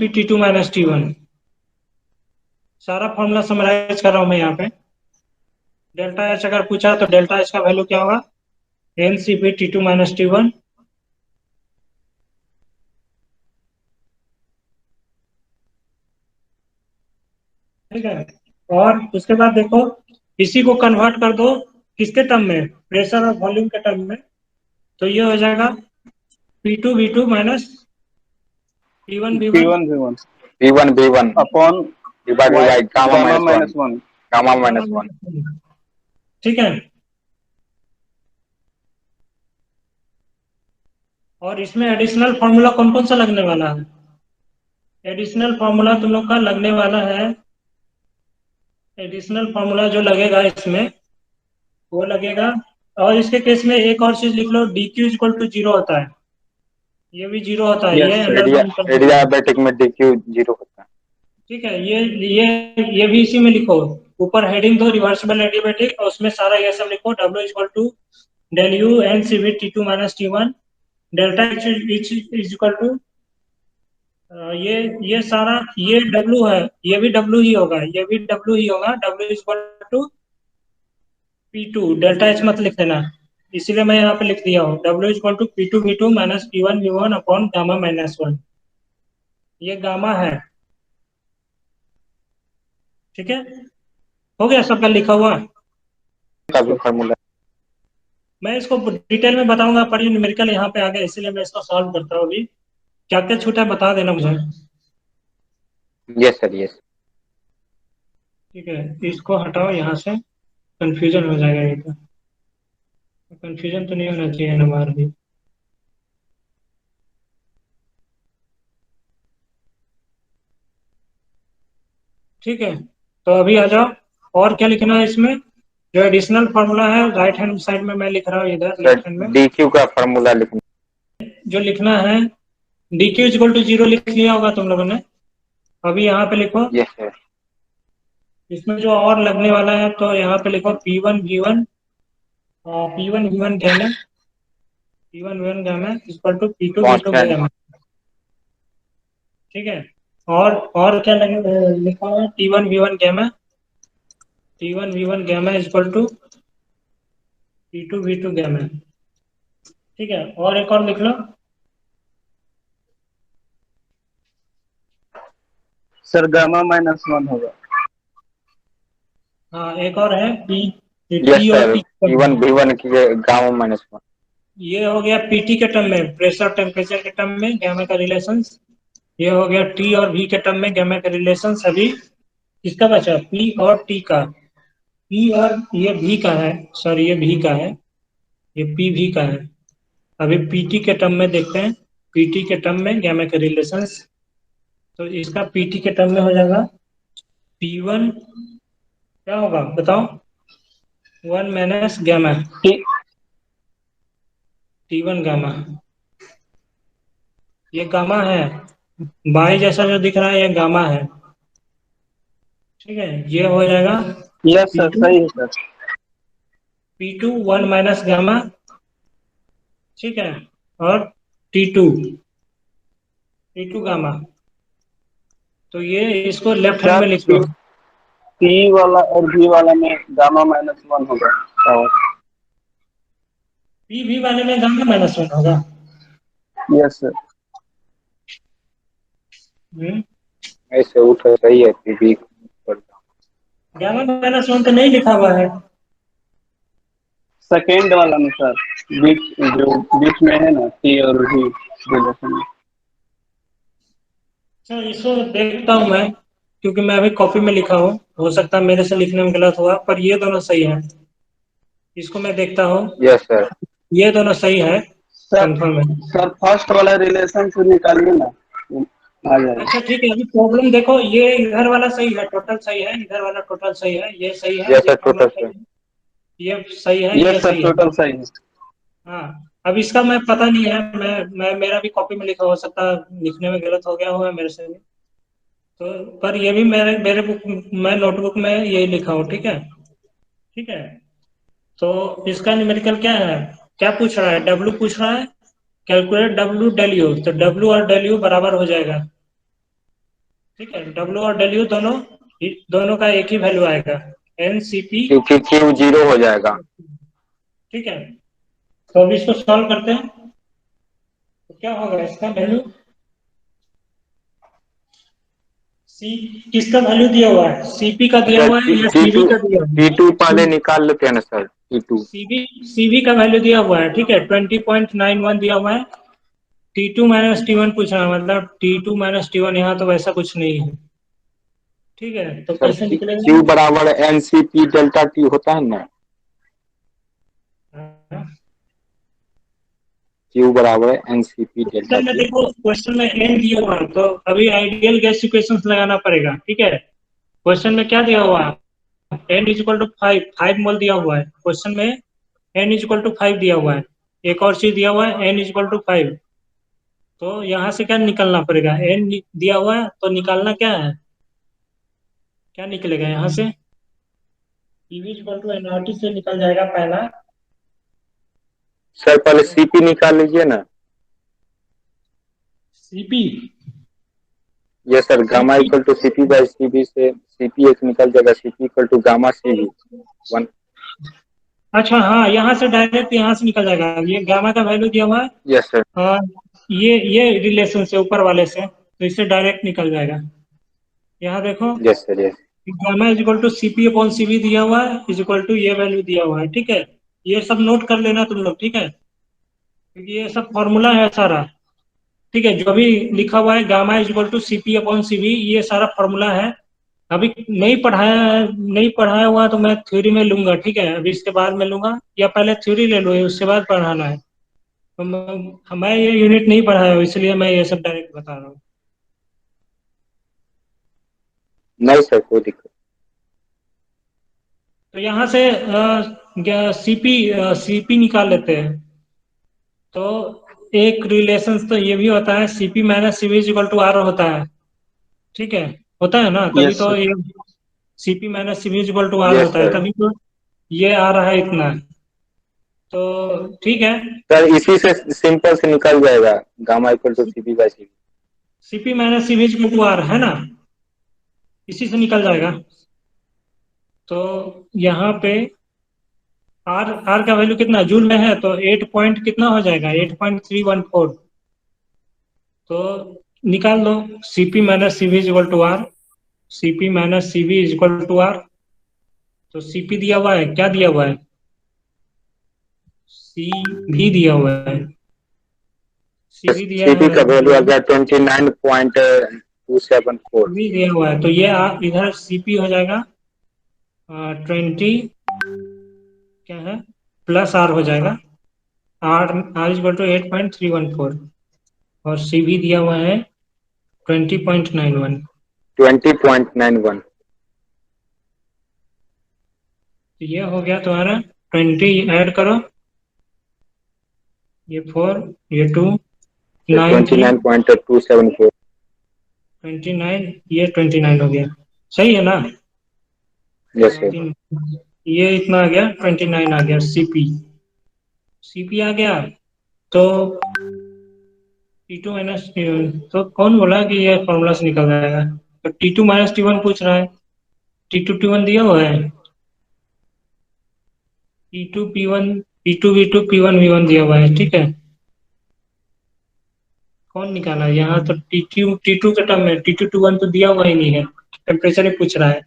T2 minus T1। सारा फॉर्मूला समराइज कर रहा हूँ मैं यहाँ पे। डेल्टा एच अगर पूछा तो डेल्टा एच का वैल्यू क्या होगा, N C P T2 minus T1, ठीक है। और उसके बाद देखो इसी को कन्वर्ट कर दो किसके टर्म में, प्रेशर और वॉल्यूम के टर्म में, तो ये हो जाएगा P2 V2 minus P1 V1, P1 V1 upon divided by gamma minus one, gamma minus one. ठीक है। और इसमें एडिशनल फार्मूला कौन कौन सा लगने वाला है, एडिशनल फार्मूला तुम लोग का लगने वाला है, एडिशनल फार्मूला जो लगेगा इसमें वो लगेगा, और इसके केस में एक और चीज लिख लो, DQ इक्वल टू 0 होता है, ये भी 0 होता है, ये अंडर एडियाबैटिक में DQ जीरो होता है। ठीक है, ये भी इसी में लिखो, ऊपर हेडिंग दो रिवर्सिबल एडियाबैटिक और उसमें सारा ये सब लिखो, W equal to del U N C V T2 minus T1, delta H is equal to ये सारा, ये W है, ये भी W ही होगा, ये भी W ही होगा, W is equal to P2, delta H मत लिख देना, इसीलिए मैं यहाँ पे लिख दिया हूँ W is equal to P2 V2 minus P1 V1 upon gamma minus one, ये गामा है, ठीक है, हो गया सबका लिखा हुआ। का भी फार्मूला। मैं इसको डिटेल में बताऊंगा, पर ये न्यूमेरिकल यहाँ पे आ गया इसलिए मैं इसको सॉल्व करता हूँ अभी, क्या क्या छूटा है बता देना मुझे। Yes sir yes. ठीक है, इसको हटाओ यहाँ से, कंफ्यूजन हो जाएगा, ये तो कंफ्यूजन तो नहीं होना चाहिए ना बाहर भी। ठीक है, तो अभी आ जाओ, और क्या लिखना है इसमें, जो एडिशनल फार्मूला है राइट हैंड साइड में मैं लिख रहा हूँ, इधर लेफ्ट हैंड में DQ का फार्मूला लिखना। जो लिखना है DQ इक्वल टू 0 लिख लिया होगा तुम लोगों ने, अभी यहाँ पे लिखो, यस सर। इसमें जो और लगने वाला है तो यहाँ पे लिखो P1 V1 gamma, P1 V1 gamma equal to P2 V2 constant. Gamma, ठीक है। और क्या लिखा हुआ है, T1 V1 gamma equal to P2 V2 gamma, ठीक है। और एक और लिख लो, सर गामा माइनस वन होगा। हाँ एक और है पी, यस टी और सर, टी। P1 V1 की गामा -1। ये हो गया पीटी के टर्म में, प्रेशर टेम्परेचर के टर्म में गैमा का रिलेशंस। ये हो गया टी और वी के टर्म में गैमा का रिलेशंस। अभी किसका बचा, पी और टी का। पी और ये भी का है, सॉरी ये भी का है, ये पी भी का है। अभी पीटी के टर्म में देखते हैं, पीटी के टर्म में गैमा के रिलेशंस। तो इसका पीटी के टर्म में हो जाएगा P1 क्या होगा बताओ, 1 माइनस गैमा, T1 गामा। ये गामा है, बाई जैसा जो दिख रहा है ये गामा है। ठीक है, ये हो जाएगा यस सर, P2, सही है सर। P2 1 minus gamma. ठीक है, और T2, T2 गामा। तो ये इसको लेफ्ट हैंड सर में लिख लो। P वाला और V वाला में गामा -1 होगा। और पी भी वाले में गामा -1 होगा। Yes sir. ऐसे उठो, सही है PB। गामा -1 तो नहीं लिखा हुआ है। सेकेंड वाला में सर, बीच जो बीच में है ना T और V रिलेशन में। अच्छा इसको देखता हूँ मैं, क्योंकि मैं अभी कॉपी में लिखा हूँ, हो सकता है मेरे से लिखने में गलत हुआ, पर ये दोनों सही है। इसको मैं देखता हूँ, यस सर। ये दोनों सही है, सर कंफर्म है। सर फर्स्ट वाला रिलेशन से निकालिए ना, आ जाएगा। अच्छा ठीक है, अभी प्रॉब्लम देखो, ये इधर वाला सही है, टोटल सही है, इधर वाला टोटल सही है, ये सही है, यस ये सर, प्रॉब्लम टोटल सर। सही है, ये सही है, ये यस सर, सही है। टोटल सही है। हाँ, अब इसका मैं पता नहीं है, मैं मेरा भी कॉपी में लिखा, हो सकता है लिखने में गलत हो गया होगा मेरे से भी। तो पर ये भी मेरे मेरे बुक, मैं नोटबुक में यही लिखा हूँ। ठीक है, ठीक है। तो इसका न्यूमेरिकल क्या है, क्या पूछ रहा है, डब्ल्यू पूछ रहा है, कैलकुलेट डब्ल्यू डेल यू। तो डब्ल्यू और डेल यू बराबर हो जाएगा। ठीक है, डब्ल्यू और डेल यू दोनों, दोनों का एक ही वैल्यू आएगा, एन सी पी। क्योंकि Q 0 हो जाएगा। ठीक है, तो अब इसको सॉल्व करते हैं, तो क्या होगा इसका वैल्यू, सी किसका वैल्यू दिया हुआ है, सीपी का दिया अच्छा, हुआ है या सीवी T2, का दिया हुआ है। T2 पहले निकाल लेते हैं ना सर, T2। सीवी का वैल्यू दिया हुआ है, ठीक है, 20.91 दिया हुआ है। T2 माइनस T1 पूछ रहा है, मतलब T2 माइनस T1, यहाँ तो वैसा कुछ नहीं है। ठीक है, तो सर कैसे निकलेगा। Q बराबर NCP डेल्टा T होता है ना। Q बराबर NCP डेल्टा क्वेश्चन में T। देखो, क्वेश्चन में एन दिया हुआ है, तो अभी आइडियल गैस इक्वेशंस लगाना पड़ेगा। ठीक है, क्वेश्चन में क्या दिया हुआ है, एन इज इक्वल टू 5 मोल दिया हुआ है क्वेश्चन में, एन इज इक्वल टू 5 दिया हुआ है। एक और चीज दिया हुआ है, एन इज इक्वल टू 5। तो यहाँ से क्या निकलना पड़ेगा, एन दिया हुआ है तो निकालना क्या है, क्या निकलेगा यहाँ से, पीवी इक्वल टू एनआरटी से निकल जाएगा पहला। सर पहले CP निकाल लीजिए ना। सीपी, ये sir gamma CP, equal to CP by CB से CP एक निकल जाएगा, CP equal to gamma CB 1। अच्छा हाँ, यहाँ से डायरेक्ट यहाँ से निकल जाएगा, ये गामा का वैल्यू दिया हुआ है। Yes sir. हाँ, ये रिलेशन से ऊपर वाले से, तो इससे डायरेक्ट निकल जाएगा। यहाँ देखो, yes sir, yes. Gamma is equal to CP upon CV दिया हुआ है, इज इक्वल टू ये वैल्यू दिया हुआ है। ठीक है, ये सब नोट कर लेना तुम लोग, ठीक है, क्योंकि ये सब फॉर्मूला है सारा। ठीक है, जो भी लिखा हुआ है gamma is equal to CP upon CV, ये सारा फॉर्मूला है। अभी नहीं पढ़ाया हुआ तो मैं थ्योरी में लूंगा। ठीक है, अभी इसके बाद में लूंगा, या पहले थ्योरी ले लो उसके बाद पढ़ाना है। तो मैं ये यूनिट नहीं पढ़ाया हूँ, इसलिए मैं ये सब डायरेक्ट बता रहा हूँ। नहीं सर, कोई दिक्कत। तो यहाँ से सीपी सीपी निकाल लेते हैं। तो एक रिलेशन तो ये भी होता है, CP minus CV equal to R होता है। ठीक है, होता है ना, तभी यस तो सर। ये CP minus CV equal to R yes होता है, सर। तभी तो ये आ रहा है इतना। तो ठीक है, सर इसी से सिंपल से निकल जाएगा, gamma equal to CP by CB। CP minus CV equal to R है ना, इसी से निकल जाएगा। तो यहाँ पे आर आर का वैल्यू कितना जूल में है, तो 8 पॉइंट कितना हो जाएगा, 8.314। तो निकाल दो, CP minus CV is equal to R, CP minus CV is equal to R. तो सीपी दिया हुआ है, क्या दिया हुआ है, सी भी दिया हुआ है, सी भी दिया सीपी का वैल्यू आ है, गया 29.274। भी दिया हुआ है, तो ये इधर सीपी हो जाएगा 20 क्या है प्लस आर हो जाएगा, आर आर इज टू 8.314 और सी भी दिया हुआ है 20.91। 20.91। तो ये हो गया तुम्हारा 20 ऐड करो, ये 4 ये 2 9 3 29.274। 29 ये 29 हो गया, सही है ना। Yes sir. ये इतना आ गया 29 आ गया सीपी, सीपी आ गया। तो T2 माइनस T1, तो कौन बोला कि ये फॉर्मूला से निकल जाएगा, तो T2 माइनस T1 पूछ रहा है, T2 T1 दिया हुआ है, T2 P1 P2 V2 P1 V1 दिया हुआ है, ठीक है। कौन निकाला है यहाँ, तो T2 के टर्म में T2 T1 तो दिया हुआ ही नहीं है, टेम्परेचर ही पूछ रहा है।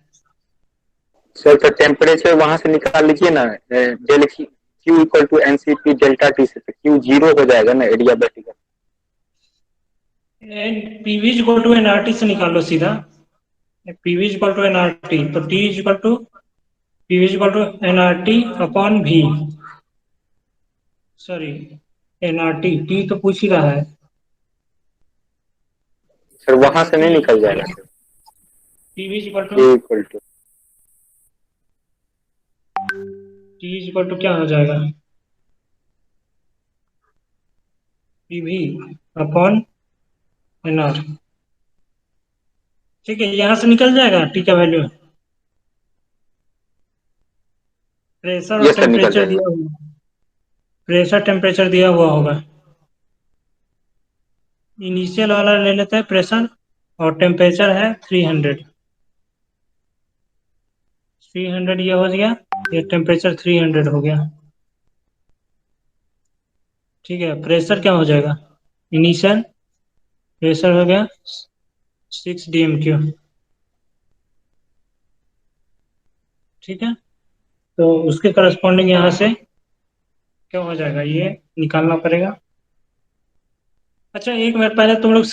सर तो टेम्परेचर वहां से निकाल लीजिए ना, del Q equal to NCP delta T से, तो क्यू 0 हो जाएगा ना adiabatic. PV equal to NRT से निकालो सीधा, पीवी इक्वल टू एनआरटी, तो T equal to PV equal to NRT upon भी, सॉरी एनआरटी, टी तो पूछ ही रहा है। सर वहां से नहीं निकल जाएगा sir, PV equal to Q equal to T equal to क्या हो जाएगा, पीवी अपॉन एनआर, ठीक है, यहाँ से निकल जाएगा टी का वैल्यू, प्रेशर और ये सर निकल टेम्परेचर जाएगा। दिया हुआ, प्रेशर टेम्परेचर दिया हुआ होगा, इनिशियल वाला ले लेते हैं प्रेशर, और टेम्परेचर है 300 ये हो गया, ये टेम्परेचर 300 हो गया, ठीक है। प्रेशर क्या हो जाएगा, इनिशियल प्रेशर हो गया 6 DMQ, ठीक है। तो उसके करस्पॉन्डिंग यहाँ से क्या हो जाएगा, ये निकालना पड़ेगा। अच्छा एक मिनट पहले तुम लोग